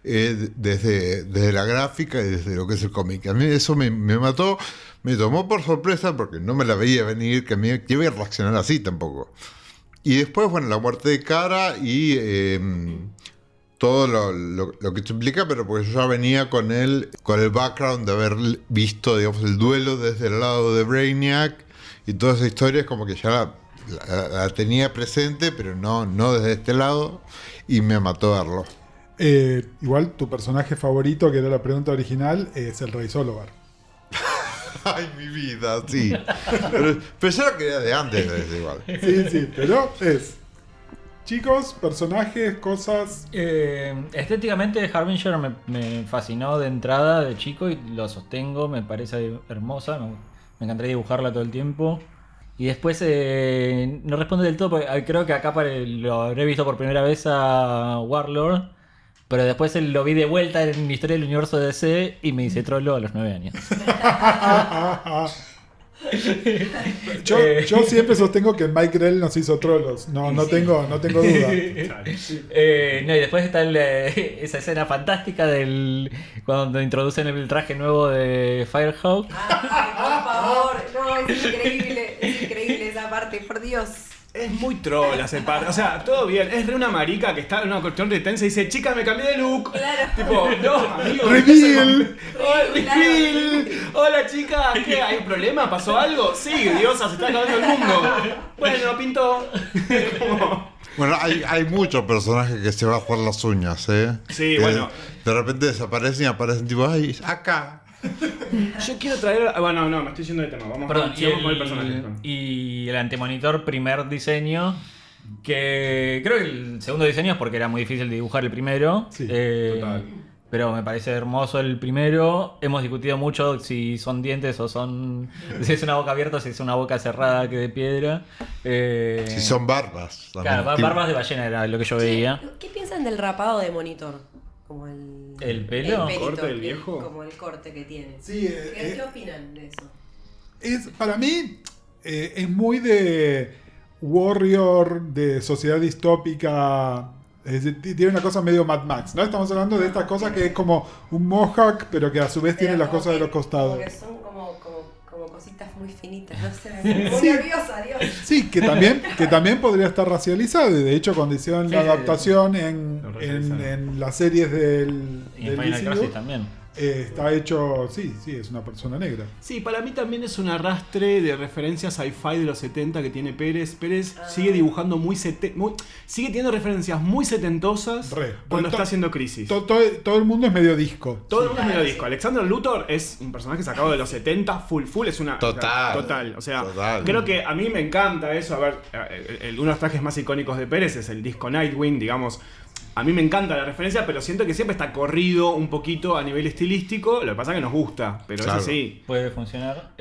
desde la gráfica y desde lo que es el cómic. A mí eso me mató, me tomó por sorpresa porque no me la veía venir, que iba a reaccionar así tampoco. Y después, bueno, la muerte de Kara y todo lo que esto implica, pero porque yo ya venía con el background de haber visto, digamos, el duelo desde el lado de Brainiac y toda esa historia, es como que ya la tenía presente, pero no desde este lado, y me mató verlo. Igual tu personaje favorito, que era la pregunta original, es el Rey Solovar. Ay, mi vida, sí. pero yo lo quería de antes, es igual. Sí, pero es... Chicos, personajes, cosas... Estéticamente Harbinger me fascinó de entrada, de chico, y lo sostengo, me parece hermosa, me encantaría dibujarla todo el tiempo. Y después no responde del todo, porque creo que acá lo habré visto por primera vez a Warlord, pero después lo vi de vuelta en la historia del universo de DC y me hice trollo a los 9 años. Yo siempre sostengo que Mike Grell nos hizo trolos. No tengo duda. Y después está esa escena fantástica cuando introducen el traje nuevo de Firehawk. Por favor, no, es increíble esa parte, por Dios. Es muy troll ese parte. O sea, todo bien. Es re una marica que está en una cuestión de tensa y dice, chicas, me cambié de look. Claro. Tipo, no, amigo. ¡Reveal! ¡Oh, reveal! Hola, chicas. ¿Qué? ¿Hay un problema? ¿Pasó algo? Sí, diosa, se está acabando el mundo. Bueno, pintó. Como... Bueno, hay muchos personajes que se bajan las uñas, ¿eh? Sí, Que bueno. De repente desaparecen y aparecen tipo, ay, acá. Yo quiero traer... Bueno, no, me estoy yendo de tema. Vamos sigamos con el personaje. y el antimonitor, primer diseño. Que creo que el segundo diseño es porque era muy difícil dibujar el primero. Sí, total. Pero me parece hermoso el primero. Hemos discutido mucho si son dientes o son. Si es una boca abierta o si es una boca cerrada que de piedra. Si son barbas. también. Claro, Tipo, barbas de ballena era lo que yo veía. ¿Qué piensan del rapado de Monitor? Como el... ¿El pelo? pelito, ¿Corte del viejo? como el corte que tiene. Sí, ¿Qué opinan de eso? para mí es muy de Warrior, de sociedad distópica. Es decir, tiene una cosa medio Mad Max, ¿no? Estamos hablando de estas cosas que es como un mohawk, pero que a su vez tiene Pero las como cosas de que- los costados. Como que son como cositas muy finitas, no sé. Muy nerviosa, Dios. Sí, que también podría estar racializado. Y de hecho, cuando hicieron la Sí, adaptación lo racializaron. en las series del Y en Final DCU, Crisis también. está hecho, sí, es una persona negra. Sí, para mí también es un arrastre de referencias sci-fi de los 70 que tiene Pérez. Pérez sigue dibujando sigue teniendo referencias muy setentosas Re. cuando To- está haciendo Crisis. Todo el mundo es medio disco. Todo el mundo es medio disco. Alexander Luthor es un personaje sacado de los 70, full, es una... Total. Total. O sea, Total. creo que a mí me encanta eso. A ver, uno de los trajes más icónicos de Pérez es el disco Nightwing, digamos. A mí me encanta la referencia, pero siento que siempre está corrido un poquito a nivel estilístico. Lo que pasa es que nos gusta, pero Claro. eso sí. Puede funcionar.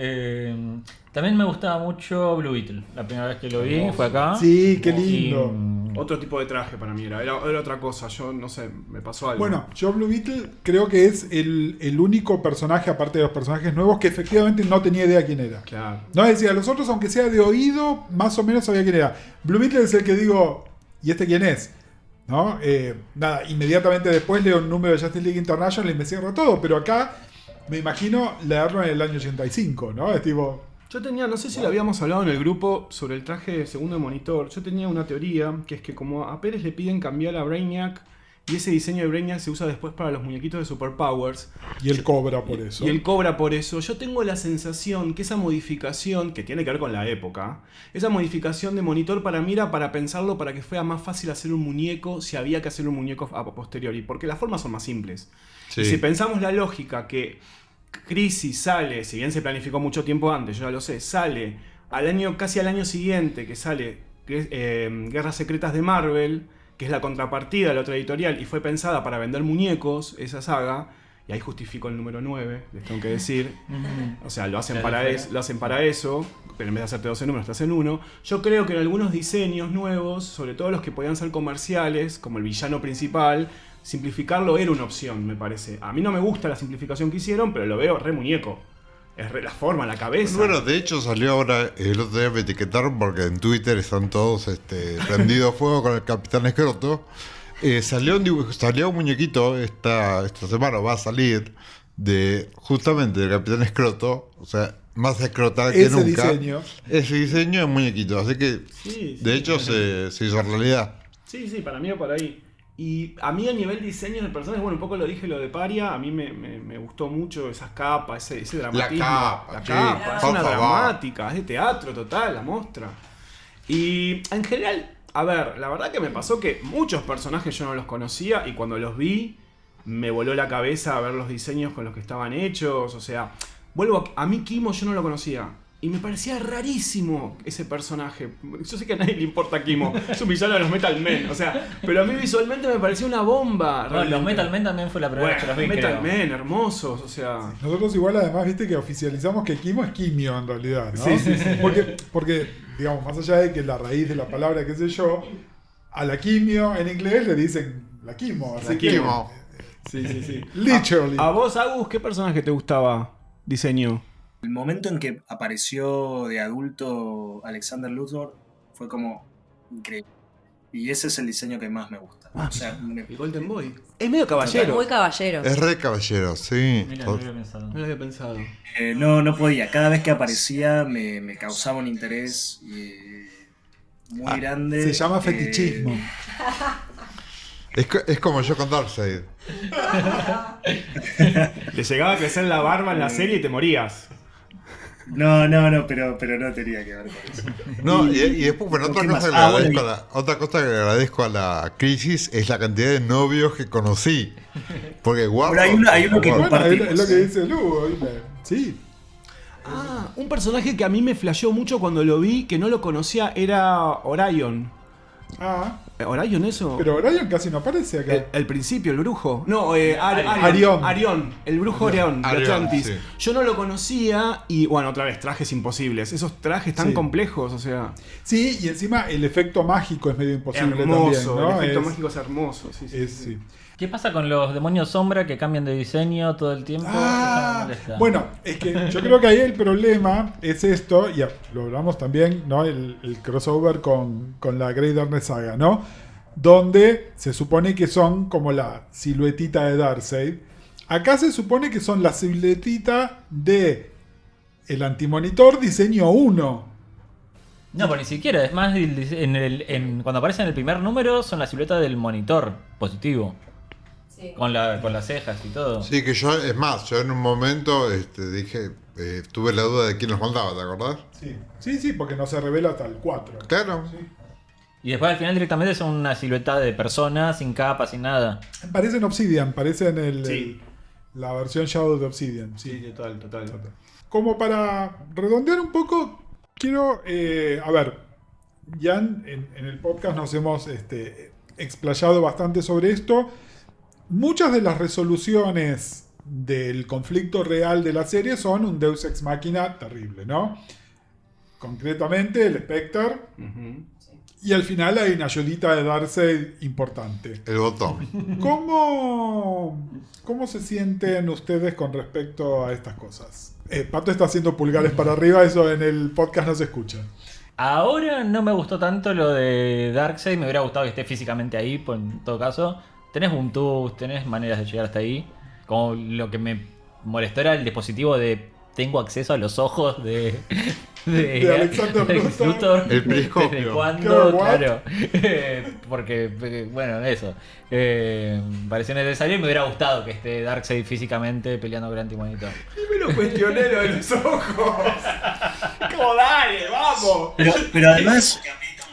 También me gustaba mucho Blue Beetle. La primera vez que lo vi fue acá. Sí, qué Y, lindo. Otro tipo de traje para mí era otra cosa. Yo no sé, me pasó algo. Bueno, yo Blue Beetle creo que es el único personaje, aparte de los personajes nuevos, que efectivamente no tenía idea quién era. Claro. No decía, los otros, aunque sea de oído, más o menos sabía quién era. Blue Beetle es el que digo, ¿y este quién es? ¿No? Nada, inmediatamente después leo un número de Justice League International y me cierro todo, pero acá me imagino leerlo en el año 85, ¿no? Es tipo... Yo tenía, no sé si lo habíamos hablado en el grupo sobre el traje de segundo de Monitor. Yo tenía una teoría que es que como a Pérez le piden cambiar a Brainiac y ese diseño de Brainiac se usa después para los muñequitos de Superpowers. Y él cobra por eso. Y él cobra por eso. Yo tengo la sensación que esa modificación, que tiene que ver con la época, esa modificación de Monitor para mí era para pensarlo para que fuera más fácil hacer un muñeco si había que hacer un muñeco a posteriori, porque las formas son más simples. Sí. Y si pensamos la lógica que Crisis sale, si bien se planificó mucho tiempo antes, yo ya lo sé, sale casi al año siguiente que sale Guerras Secretas de Marvel, que es la contrapartida de la otra editorial y fue pensada para vender muñecos, esa saga, y ahí justifico el número 9, les tengo que decir. O sea, lo hacen para eso, pero en vez de hacerte 12 números, te hacen uno. Yo creo que en algunos diseños nuevos, sobre todo los que podían ser comerciales, como el villano principal, simplificarlo era una opción, me parece. A mí no me gusta la simplificación que hicieron, pero lo veo re muñeco. Es re la forma, la cabeza. Bueno, de hecho salió ahora, el otro día me etiquetaron porque en Twitter están todos prendidos fuego con el Capitán Escroto. Salió un muñequito esta semana, va a salir, justamente del Capitán Escroto, o sea, más escrotal que Ese nunca. Ese diseño es muñequito, así que Sí, de hecho se hizo realidad. Sí, para mí va por ahí. Y a mí a nivel diseño de personajes, bueno, un poco lo dije lo de Paria, a mí me gustó mucho esas capas, ese dramatismo. capa, La sí, capa, es por una favor. dramática, es de teatro total, la mostra. Y en general, a ver, la verdad que me pasó que muchos personajes yo no los conocía y cuando los vi me voló la cabeza a ver los diseños con los que estaban hechos, o sea, a mí Kimo yo no lo conocía. Y me parecía rarísimo ese personaje. Yo sé que a nadie le importa Kimo. Es un villano de los Metal Men. O sea, pero a mí visualmente me parecía una bomba. Bueno, realmente. los Metal Men también fue la primera vez que los vi. Metal creo. Men, hermosos. O sea. Nosotros igual además, viste que oficializamos que Kimo es Kimio en realidad, ¿no? Sí, sí, sí. Porque, digamos, más allá de que la raíz de la palabra, qué sé yo, a la quimio en inglés le dicen la quimo. Así que, Kimo. Sí. literally. A vos, Agus, ¿qué personaje te gustaba? Diseño. El momento en que apareció de adulto Alexander Luthor fue como increíble. Y ese es el diseño que más me gusta. O sea, El Golden Boy. Es medio Es caballero. muy caballero. Es re caballero, sí. Mira, no lo había pensado. No lo había pensado. no podía. Cada vez que aparecía me causaba un interés. muy grande. Se llama fetichismo. Es como yo con Darkseid. Le llegaba a crecer la barba en la serie y te morías. No, pero no tenía que ver con eso. No, y después, bueno, ¿Qué más? Bueno, otra cosa que le agradezco a la Crisis es la cantidad de novios que conocí. Porque guapo. Pero hay uno que Bueno, compartimos. es lo que dice Lu. Sí. Un personaje que a mí me flasheó mucho cuando lo vi, que no lo conocía, era Orion. ¿Orion eso? Pero Orion casi no aparece acá. El principio, el brujo. No, Arión. Arión, el brujo Orión de Arión, Atlantis. sí. Yo no lo conocía y, bueno, otra vez, trajes imposibles. Esos trajes tan Sí. complejos, o sea. Sí, y encima el efecto mágico es medio imposible Hermoso, también, ¿no? el efecto mágico es hermoso. Sí, sí, sí. Sí. ¿Qué pasa con los demonios sombra que cambian de diseño todo el tiempo? Eso me molesta. Bueno, es que yo creo que ahí el problema es esto, y lo hablamos también, ¿no? El crossover con la Great Darkness Saga, ¿no? Donde se supone que son como la siluetita de Darkseid. Acá se supone que son la siluetita de el antimonitor diseño 1. No, pues ni siquiera. Es más, cuando aparece en el primer número son la silueta del monitor positivo. Sí. Con las cejas y todo. Sí, que yo, es más, yo en un momento dije, tuve la duda de quién los mandaba, ¿te acordás? Sí, porque no se revela hasta el 4. Claro. Sí. Y después al final directamente son una silueta de persona, sin capa, sin nada. Parece en Obsidian, parece en Sí. la versión Shadow de Obsidian. Sí. Sí, total. Como para redondear un poco, quiero, a ver, ya en el podcast nos hemos explayado bastante sobre esto. Muchas de las resoluciones del conflicto real de la serie son un Deus Ex Machina terrible, ¿no? Concretamente el Spectre, y al final hay una ayudita de Darkseid importante. El botón. ¿Cómo se sienten ustedes con respecto a estas cosas? Pato está haciendo pulgares para arriba, eso en el podcast no se escucha. Ahora no me gustó tanto lo de Darkseid, me hubiera gustado que esté físicamente ahí, por en todo caso. Tenés Ubuntu, tenés maneras de llegar hasta ahí. Como lo que me molestó era el dispositivo de tengo acceso a los ojos de Alexander Luthor. El periscopio. ¿Desde cuándo? ¿Qué? ¿What? Claro. Porque, bueno, eso. Pareció necesario y me hubiera gustado que esté Darkseid físicamente peleando con el antimonitor. Y me lo cuestioné lo de los ojos. ¡Como dale, vamos! Pero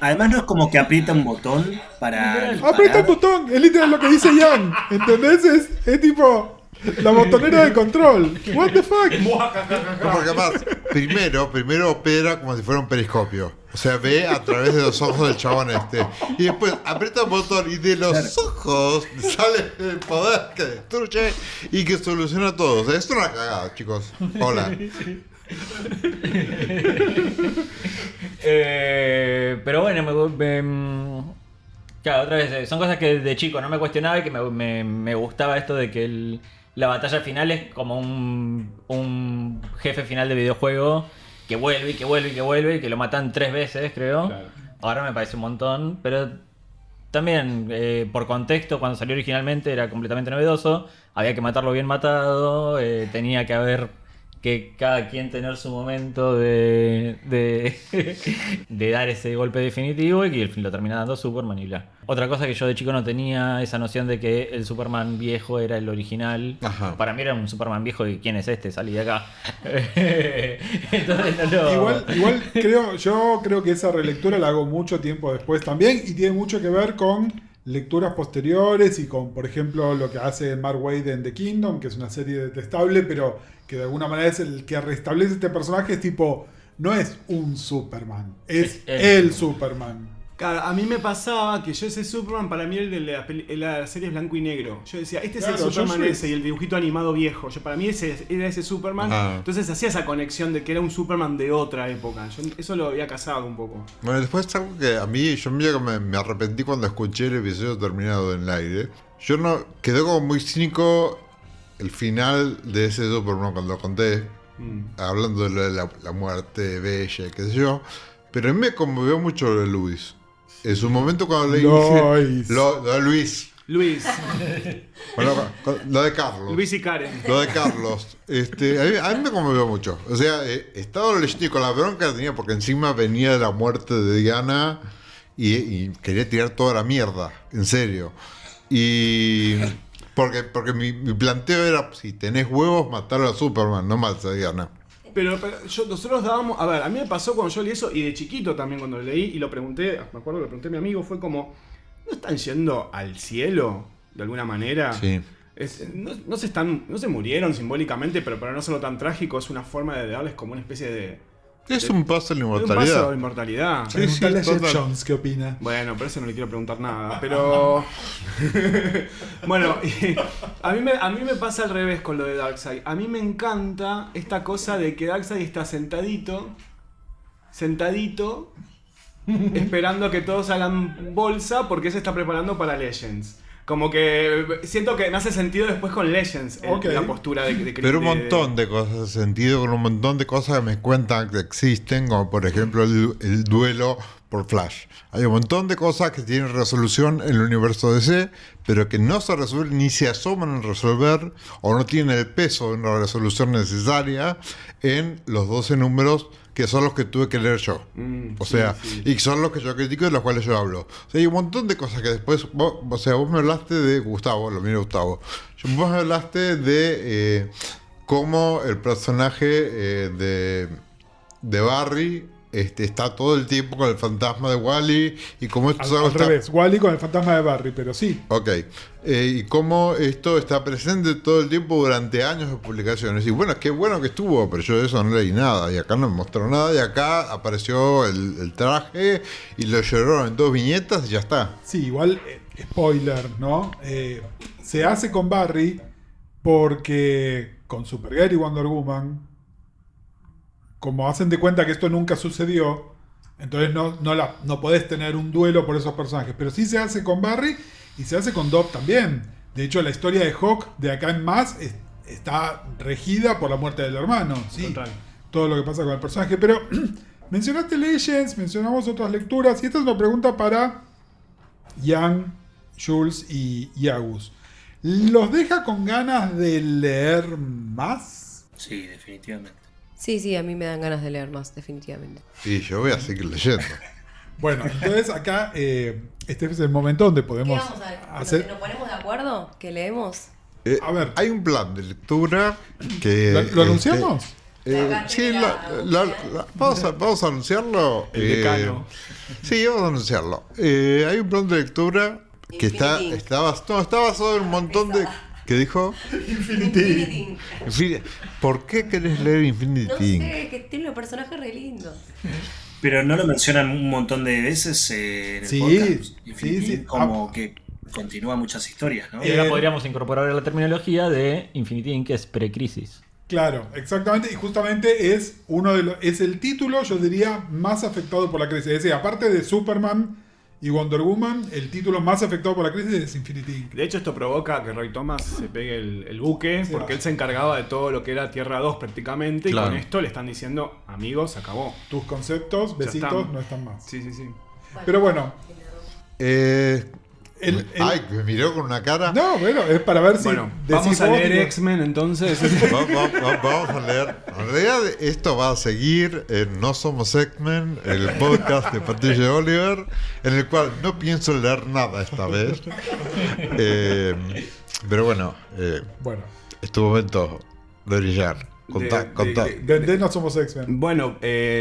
además no es como que aprieta un botón para. Aprieta el botón, es literal lo que dice Ian, ¿entendés? Es tipo la botonera de control. What the fuck? No, porque además, primero opera como si fuera un periscopio. O sea, ve a través de los ojos del chabón Y después aprieta un botón y de los ojos sale el poder que destruye y que soluciona todo. O sea, esto es una cagada, chicos. Hola. Pero bueno, claro, otra vez, son cosas que de chico no me cuestionaba y que me gustaba esto de que la batalla final es como un jefe final de videojuego que vuelve y que vuelve y que vuelve y que lo matan 3 veces, creo. Claro. Ahora me parece un montón, pero también por contexto, cuando salió originalmente era completamente novedoso, había que matarlo bien matado, tenía que haber que cada quien tener su momento de dar ese golpe definitivo y que lo termina dando Superman y bla. Otra cosa que yo de chico no tenía esa noción de que el Superman viejo era el original. Ajá. Para mí era un Superman viejo y ¿quién es este? Salí de acá. Entonces no lo... Igual yo creo que esa relectura la hago mucho tiempo después también y tiene mucho que ver con lecturas posteriores y con, por ejemplo, lo que hace Mark Waid en The Kingdom, que es una serie detestable, pero que de alguna manera es el que restablece este personaje. Es tipo, no es un Superman, es el Superman. Claro, a mí me pasaba que yo ese Superman, para mí el de la serie es blanco y negro. Yo decía, este Claro, es el Superman Josh ese y el dibujito animado viejo. Para mí era ese Superman. Ah. Entonces hacía esa conexión de que era un Superman de otra época. Yo eso lo había casado un poco. Bueno, después algo que a mí, yo medio que me arrepentí cuando escuché el episodio terminado en el aire. Yo no, quedó como muy cínico el final de ese Superman cuando lo conté, hablando de la muerte bella, qué sé yo. Pero a mí me conmovió mucho lo de Luis. En su momento cuando le dije... Lo de Luis. Luis. Bueno, lo de Carlos. Luis y Karen. Lo de Carlos. A mí me conmovió mucho. O sea, estaba leyendo con la bronca que tenía porque encima venía de la muerte de Diana y quería tirar toda la mierda. En serio. Y... Porque mi planteo era, si tenés huevos, matar a Superman, no mates a Diana. Pero nosotros dábamos... A ver, a mí me pasó cuando yo leí eso, y de chiquito también cuando lo leí, y lo pregunté, me acuerdo que lo pregunté a mi amigo, fue como, ¿no están yendo al cielo, de alguna manera? Sí. No se murieron simbólicamente, pero para no serlo tan trágico, es una forma de darles como una especie de... Es un paso a la Un inmortalidad. paso de inmortalidad. Sí, Preguntale a Jeff total. Jones qué opina. Bueno, por eso no le quiero preguntar nada, pero... Bueno, a mí me pasa al revés con lo de Darkseid. A mí me encanta esta cosa de que Darkseid está sentadito, esperando a que todos hagan bolsa porque se está preparando para Legends. Como que siento que me hace sentido después con Legends la postura de Pero un montón de cosas de sentido, con un montón de cosas que me cuentan que existen, como por ejemplo el duelo por Flash. Hay un montón de cosas que tienen resolución en el universo DC, pero que no se resuelven ni se asoman a resolver o no tienen el peso de una resolución necesaria en los 12 números que son los que tuve que leer yo. O sea, y son los que yo critico y de los cuales yo hablo. O sea, hay un montón de cosas que después... vos me hablaste de Gustavo, lo mío Gustavo. Vos me hablaste de cómo el personaje de Barry está todo el tiempo con el fantasma de Wally y cómo esto Al revés, Wally con el fantasma de Barry, pero sí. Ok. Y cómo esto está presente todo el tiempo durante años de publicaciones. Y bueno, qué bueno que estuvo, pero yo de eso no leí nada. Y acá no me mostró nada. Y acá apareció el traje y lo lloraron en 2 viñetas y ya está. Sí, igual, spoiler, ¿no? Se hace con Barry porque con Supergirl y Wonder Woman, como hacen de cuenta que esto nunca sucedió, entonces no podés tener un duelo por esos personajes. Pero sí se hace con Barry y se hace con Dob también. De hecho, la historia de Hawk de acá en más está regida por la muerte del hermano. Sí, Total. todo lo que pasa con el personaje. Pero mencionaste Legends, mencionamos otras lecturas. Y esta es una pregunta para Ian, Jules y Agus. ¿Los deja con ganas de leer más? Sí, definitivamente. Sí, a mí me dan ganas de leer más, definitivamente. Y yo voy a seguir leyendo. Bueno, entonces acá este es el momento donde ¿Qué podemos vamos a hacer. ¿Nos ponemos de acuerdo? ¿Qué leemos? A ver. Hay un plan de lectura que... ¿Lo anunciamos? Sí, vamos a anunciarlo. El decano. Sí, vamos a anunciarlo. Hay un plan de lectura que está basado en un montón de... ¿Qué dijo? Infinity. ¿Por qué querés leer Infinity No Inc? sé, que tiene los personajes re lindos. Pero no lo mencionan un montón de veces en el Sí, podcast. Infinity, sí. como que continúa muchas historias, ¿no? Y ahora podríamos incorporar la terminología de Infinity Inc., que es precrisis. Claro, exactamente. Y justamente es es el título, yo diría, más afectado por la crisis. Es decir, aparte de Superman y Wonder Woman, el título más afectado por la crisis es Infinity Inc. De hecho, esto provoca que Roy Thomas se pegue el buque, Sí, porque va. él se encargaba de todo lo que era Tierra 2 prácticamente, Claro. y con esto le están diciendo, amigos, se acabó. Tus conceptos, Ya besitos, están. no están más. Sí. Pero bueno, Ay, me miró con una cara. no, bueno, es para ver si Bueno, decís vamos a vos, leer digo, X-Men entonces. Vamos a leer. En realidad, esto va a seguir en No Somos X-Men, el podcast de Patricia Oliver, en el cual no pienso leer nada esta vez. Pero bueno, Bueno, es tu momento de brillar. Contá. de No Somos X-Men. Bueno,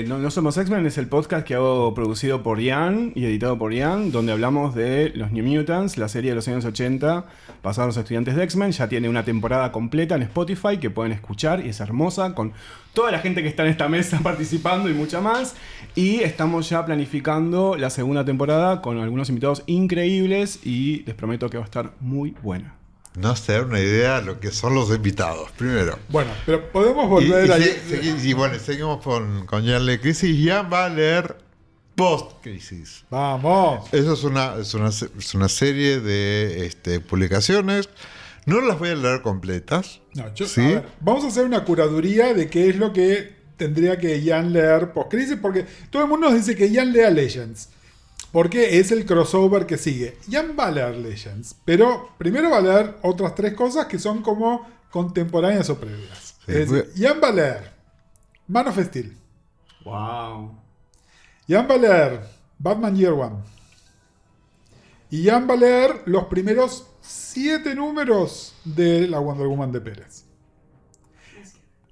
no Somos X-Men es el podcast que hago producido por Ian y editado por Ian, donde hablamos de los New Mutants, la serie de los años 80, basada en los estudiantes de X-Men. Ya tiene una temporada completa en Spotify que pueden escuchar y es hermosa, con toda la gente que está en esta mesa participando y mucha más. Y estamos ya planificando la segunda temporada con algunos invitados increíbles y les prometo que va a estar muy buena. No se da una idea de lo que son los invitados, primero. Bueno, pero podemos volver a... Y bueno, seguimos con Jan Lee Crisis. Jan va a leer Post-Crisis. Vamos. Eso es una serie de publicaciones. No las voy a leer completas. No, ¿Sí? A ver, vamos a hacer una curaduría de qué es lo que tendría que Ian leer post-crisis, porque todo el mundo nos dice que Ian lea Legends. Porque es el crossover que sigue. Ian va a leer Legends, pero primero va a leer otras 3 cosas que son como contemporáneas o previas. Sí, Es decir, Ian va a leer Man of Steel. Wow. Ian va a leer Batman Year One. Y Ian va a leer los primeros 7 números de la Wonder Woman de Pérez.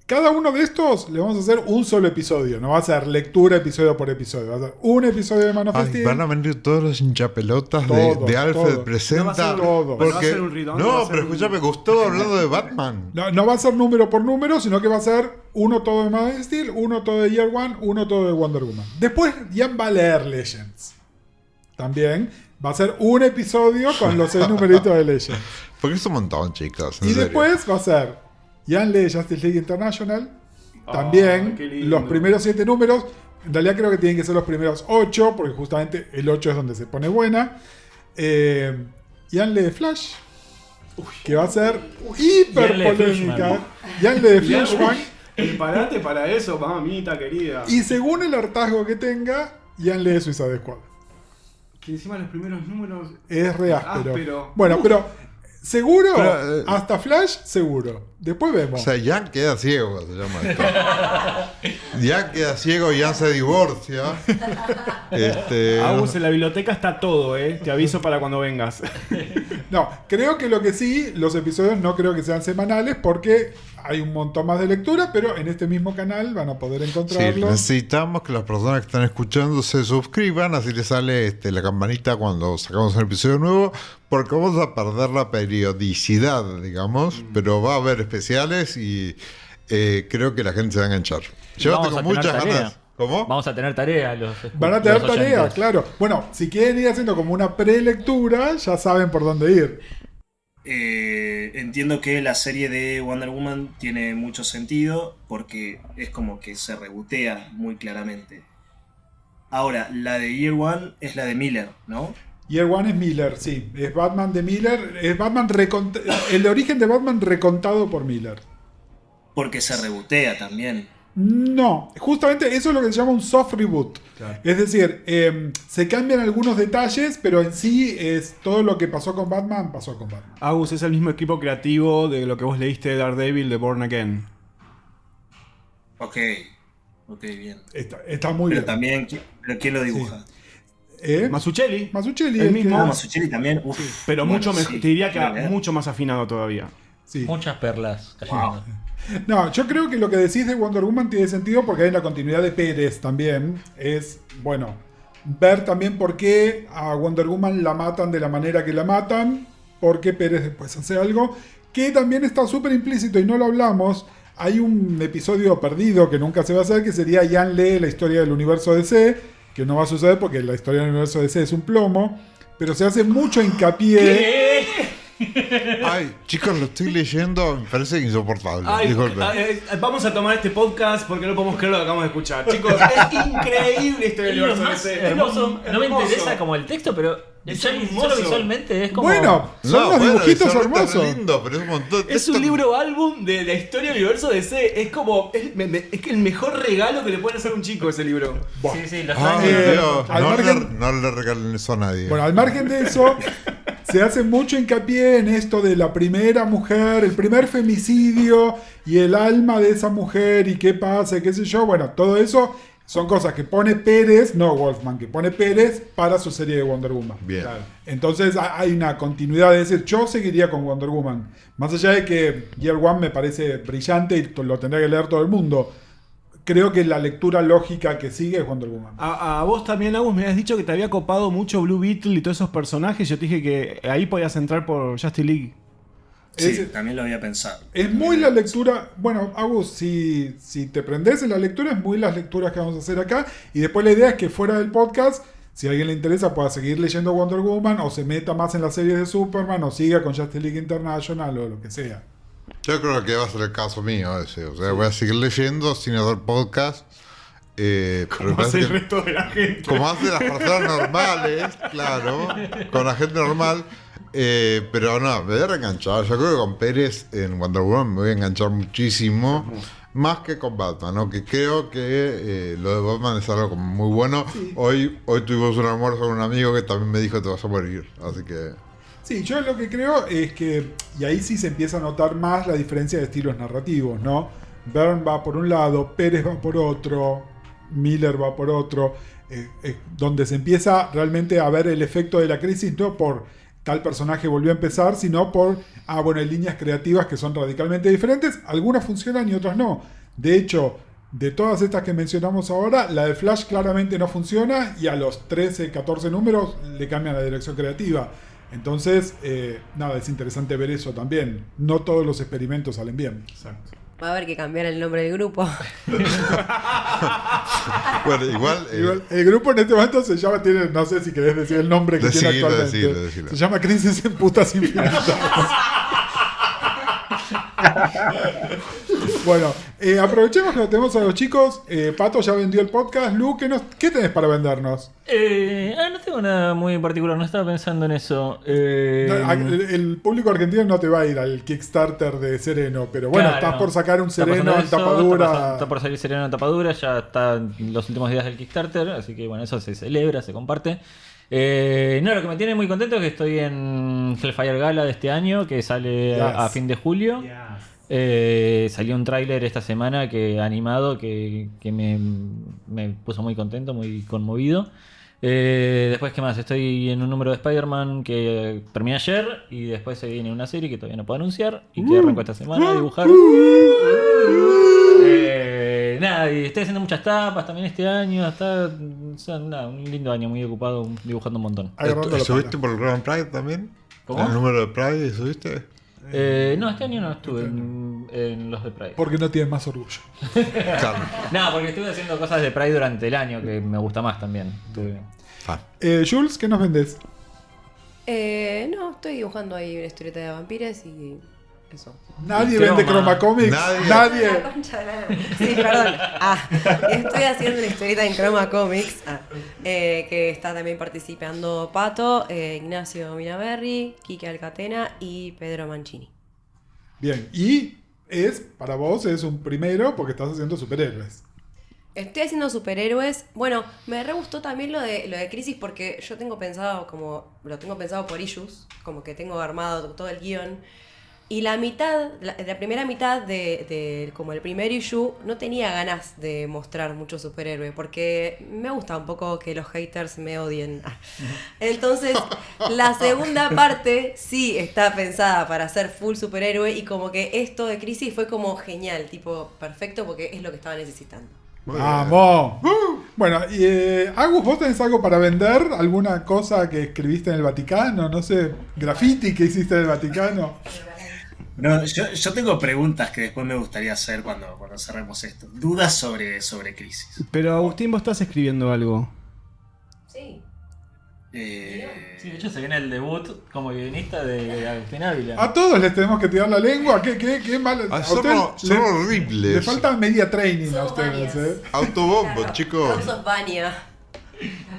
Cada uno de estos le vamos a hacer un solo episodio. No va a ser lectura episodio por episodio. Va a ser un episodio de Man of Steel. Van a venir todos los hinchapelotas Todos, de Alfred todos. Presenta. Todos. ¿Va a Porque, ser un ridón? ¿Va no, a ser pero un- escúchame, Gustavo hablando de Batman. No va a ser número por número, sino que va a ser uno todo de Man of Steel, uno todo de Year One, uno todo de Wonder Woman. Después Ian va a leer Legends. También va a ser un episodio con los 6 numeritos de Legends. Porque es un montón, chicos. en Y serio. después va a ser Ian lee Justice League International. También qué lindo. los primeros 7 números. En realidad creo que tienen que ser los primeros 8, porque justamente el 8 es donde se pone buena. Ian lee Flash, que va a ser hiper Ian lee polémica. Flashpoint. Ian lee Ian, Flashpoint. Preparate para eso, mamita querida. Y según el hartazgo que tenga, Ian lee Suicide Squad. Que encima los primeros números. Es re áspero. Áspero. Bueno, pero seguro, Pero, hasta Flash, seguro. Después vemos. O sea, Jan queda ciego, se llama esto. Jan queda ciego, Jan se divorcia. Agus, en la biblioteca está todo, Te aviso para cuando vengas. No, creo que lo que sí, los episodios no creo que sean semanales porque hay un montón más de lectura, pero en este mismo canal van a poder Sí, encontrarlos. necesitamos que las personas que están escuchando se suscriban, así les sale la campanita cuando sacamos un episodio nuevo, porque vamos a perder la periodicidad, digamos, pero va a haber especiales y creo que la gente se va a enganchar. Yo Vamos tengo a tener muchas tarea. ganas. ¿Cómo? Vamos a tener tarea los Van a tener los tarea, oyentes. claro. Bueno, si quieren ir haciendo como una prelectura, ya saben por dónde ir. Entiendo que la serie de Wonder Woman tiene mucho sentido porque es como que se rebotea muy claramente. Ahora, la de Year One es la de Miller, ¿no? Year One es Miller, sí. Es Batman de Miller. Es Batman el origen de Batman recontado por Miller. Porque se rebotea también. No, justamente eso es lo que se llama un soft reboot. Claro. Es decir, se cambian algunos detalles, pero en sí es todo lo que pasó con Batman, pasó con Batman. Agus es el mismo equipo creativo de lo que vos leíste de Daredevil de Born Again. Ok, bien. Está muy Pero bien. también, ¿pero quién lo dibuja? Mazzucchelli. Mazzucchelli, El el mismo. que- Ah, Mazzucchelli también. Uf, Pero bueno, mucho mejor. sí, Te diría que quiero leer. mucho más afinado todavía. sí. Muchas perlas cayendo. No, yo creo que lo que decís de Wonder Woman tiene sentido porque hay la continuidad de Pérez también. Es, bueno, ver también por qué a Wonder Woman la matan de la manera que la matan, por qué Pérez después hace algo, que también está súper implícito y no lo hablamos. Hay un episodio perdido que nunca se va a hacer, que sería Ian lee la historia del universo DC, que no va a suceder porque la historia del universo DC es un plomo, pero se hace mucho hincapié. Ay, chicos, lo estoy leyendo, me parece insoportable. Disculpen. Vamos a tomar este podcast porque no podemos creer lo que acabamos de escuchar. Chicos, es increíble este Es lo universo más DC. hermoso. No me Hermoso. interesa como el texto, pero Es solo hermoso. visualmente es como. Bueno, son los dibujitos visualmente hermosos. es lindo, pero es un montón. Es un libro álbum de la historia del universo DC. Es como. Es que el mejor regalo que le pueden hacer a un chico ese libro. Buah. Sí, sí, lo Ay, está Dios, al margen- no le regalen eso a nadie. Bueno, al margen de eso, se hace mucho hincapié en esto de la primera mujer, el primer femicidio y el alma de esa mujer y qué pasa, y qué sé yo. Bueno, todo eso son cosas que pone Pérez, no Wolfman, que pone Pérez para su serie de Wonder Woman. Bien. Claro. Entonces hay una continuidad de decir, yo seguiría con Wonder Woman. Más allá de que Year One me parece brillante y lo tendría que leer todo el mundo. Creo que la lectura lógica que sigue es Wonder Woman. A vos también, Agus, me habías dicho que te había copado mucho Blue Beetle y todos esos personajes. Yo te dije que ahí podías entrar por Justice League. Sí, Es- también lo había pensado. Es muy la lectura, bueno, Agus, si te prendés en la lectura, es muy las lecturas que vamos a hacer acá. Y después la idea es que fuera del podcast, si a alguien le interesa, pueda seguir leyendo Wonder Woman o se meta más en las series de Superman o siga con Justice League International o lo que sea. Yo creo que va a ser el caso mío ese. O sea, voy a seguir leyendo sin hacer podcast. Pero me Como parece hace el que- resto de la gente. como hacen las personas normales, claro, con la gente normal. Pero no, me voy a reenganchar. Yo creo que con Pérez en Wonder Woman me voy a enganchar muchísimo. Más que con Batman, ¿no? Que creo que lo de Batman es algo como muy bueno. Sí. Hoy tuvimos un almuerzo con un amigo que también me dijo te vas a morir. Así que... Sí, yo lo que creo es que, y ahí sí se empieza a notar más la diferencia de estilos narrativos, ¿no? Byrne va por un lado, Pérez va por otro, Miller va por otro, donde se empieza realmente a ver el efecto de la crisis, no por tal personaje volvió a empezar, sino por, bueno, hay líneas creativas que son radicalmente diferentes, algunas funcionan y otras no. De hecho, de todas estas que mencionamos ahora, la de Flash claramente no funciona y a los 13, 14 números le cambian la dirección creativa. Entonces, nada, es interesante ver eso también. No todos los experimentos salen bien. Exacto. Va a haber que cambiar el nombre del grupo. Bueno, igual... El grupo en este momento se llama, no sé si querés decir el nombre que tiene actualmente. Decilo. Se llama Crisis en Putas Infinitas. Bueno, aprovechemos que lo tenemos a los chicos. Pato ya vendió el podcast. Lu, ¿qué tenés para vendernos? No tengo nada muy particular, no estaba pensando en eso. El público argentino no te va a ir al Kickstarter de Sereno, pero bueno, Claro, estás por sacar un está Sereno pasando en eso, tapadura. Está por salir Sereno en tapadura, ya está en los últimos días del Kickstarter, así que bueno, eso se celebra, se comparte. No, lo que me tiene muy contento es que estoy en Hellfire Gala de este año, que sale a fin de julio. Salió un tráiler esta semana animado que me puso muy contento, muy conmovido. Después, ¿qué más? Estoy en un número de Spider-Man que terminé ayer y después se viene una serie que todavía no puedo anunciar y que arranco esta semana a dibujar. Nada, y estoy haciendo muchas tapas también este año. Un lindo año, muy ocupado dibujando un montón. ¿Subiste por el Grand Pride también? ¿Cómo? ¿El número de Pride subiste? No, este año no estuve en los de Pride. Porque no tienes más orgullo. Claro. No, porque estuve haciendo cosas de Pride durante el año que me gusta más también. Jules, ¿qué nos vendés? No, estoy dibujando ahí una historieta de vampiros y eso. Nadie Croma. vende Chroma Comics. Nadie. La concha de la- Sí, perdón. Estoy haciendo una historieta en Chroma Comics. Que está también participando Pato, Ignacio Minaberri, Quique Alcatena y Pedro Mancini. Bien, y para vos es un primero porque estás haciendo superhéroes. Estoy haciendo superhéroes. Bueno, me re gustó también lo de Crisis porque yo tengo pensado lo tengo pensado por issues, como que tengo armado todo el guión. Y la primera mitad de como el primer issue no tenía ganas de mostrar mucho superhéroe porque me gusta un poco que los haters me odien. Entonces, la segunda parte sí está pensada para ser full superhéroe y como que esto de Crisis fue como genial, tipo perfecto porque es lo que estaba necesitando. ¡Vamos! Bueno, y Agus, ¿vos tenés algo para vender? ¿Alguna cosa que escribiste en el Vaticano? No sé, graffiti que hiciste en el Vaticano. No, yo tengo preguntas que después me gustaría hacer cuando cerremos esto. Dudas sobre Crisis. Pero Agustín, vos estás escribiendo algo. Sí. Sí, de hecho se viene el debut como guionista de Agustín Ávila. A todos les tenemos que tirar la lengua. ¿Qué mal? A Son ustedes horribles. le falta media training a Somos ustedes, varias. Autobombo, chicos. House of Vania.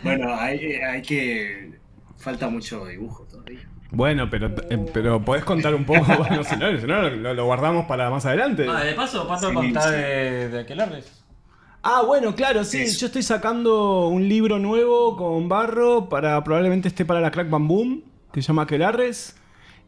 Bueno, hay que... Falta mucho dibujo todavía. Bueno, pero podés contar un poco. Bueno, si no lo guardamos para más adelante. De paso, Pato Sí, contá sí. de Aquelarres. Bueno, claro, sí. Eso. Yo estoy sacando un libro nuevo con Barro probablemente esté para la Crack Bam Boom, que se llama Aquelarres.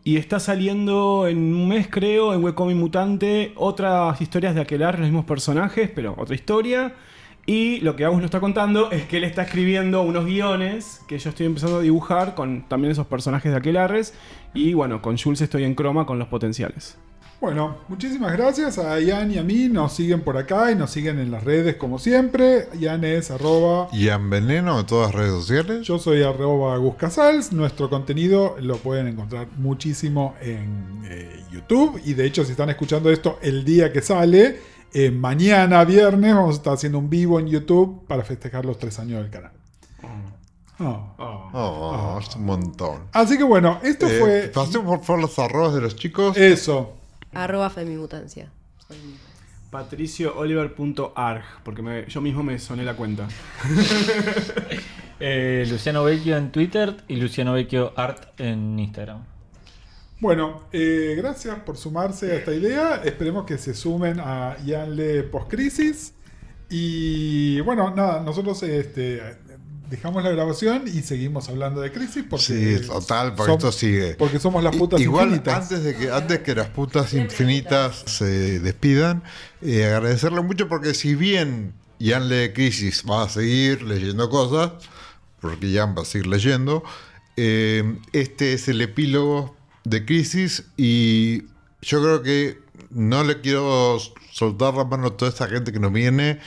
Y está saliendo en un mes, creo, en Webcomic Mutante, otras historias de Aquelarres, los mismos personajes, pero otra historia. Y lo que Agus nos está contando es que él está escribiendo unos guiones que yo estoy empezando a dibujar con también esos personajes de Aquelarres. Y bueno, con Jules estoy en croma con los potenciales. Bueno, muchísimas gracias a Ian y a mí. Nos siguen por acá y nos siguen en las redes como siempre. Ian es @ ¿Y en Veneno en todas las redes sociales? Yo soy @GusCasals. Nuestro contenido lo pueden encontrar muchísimo en YouTube. Y de hecho, si están escuchando esto el día que sale, mañana viernes vamos a estar haciendo un vivo en YouTube para festejar los 3 años del canal. Es un montón. Así que bueno, esto fue Pasemos por favor los arrobas de los chicos. eso. @Femimutancia. patriciooliver.arg, porque yo mismo me soné la cuenta. Luciano Vecchio en Twitter y Luciano Vecchio Art en Instagram. Bueno, gracias por sumarse a esta idea. Esperemos que se sumen a Ian Lee Post-Crisis. Y bueno, nada, nosotros dejamos la grabación y seguimos hablando de Crisis. Porque sí, total, porque esto sigue. Porque somos las putas igual, infinitas. Antes que las putas infinitas se despidan, agradecerle mucho porque si bien Ian Lee Crisis va a seguir leyendo cosas, porque Ian va a seguir leyendo, este es el epílogo de Crisis y yo creo que no le quiero soltar la mano a toda esta gente que nos viene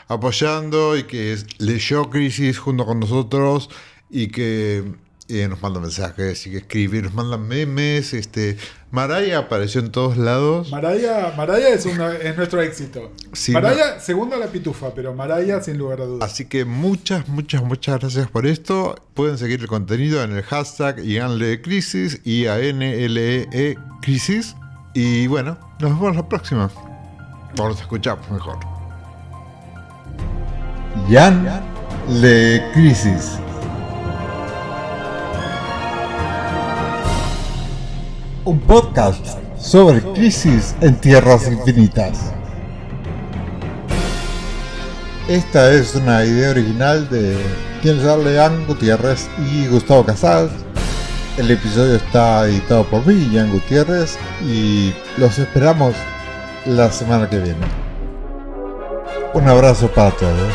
apoyando y que leyó Crisis junto con nosotros y que nos mandan mensajes y que escriben, nos mandan memes. Maraya apareció en todos lados. Maraya es nuestro éxito. Sí, Maraya, segunda la pitufa, pero Maraya sin lugar a dudas. Así que muchas gracias por esto. Pueden seguir el contenido en el hashtag IanLeeCrisis, IANLEE Crisis. Y bueno, nos vemos la próxima. O nos escuchamos mejor. Ian Lee Crisis. Un podcast sobre crisis en tierras infinitas. Esta es una idea original de quienes hablan Ian Gutiérrez y Gustavo Casals. El episodio está editado por mí, Ian Gutiérrez, y los esperamos la semana que viene. Un abrazo para todos.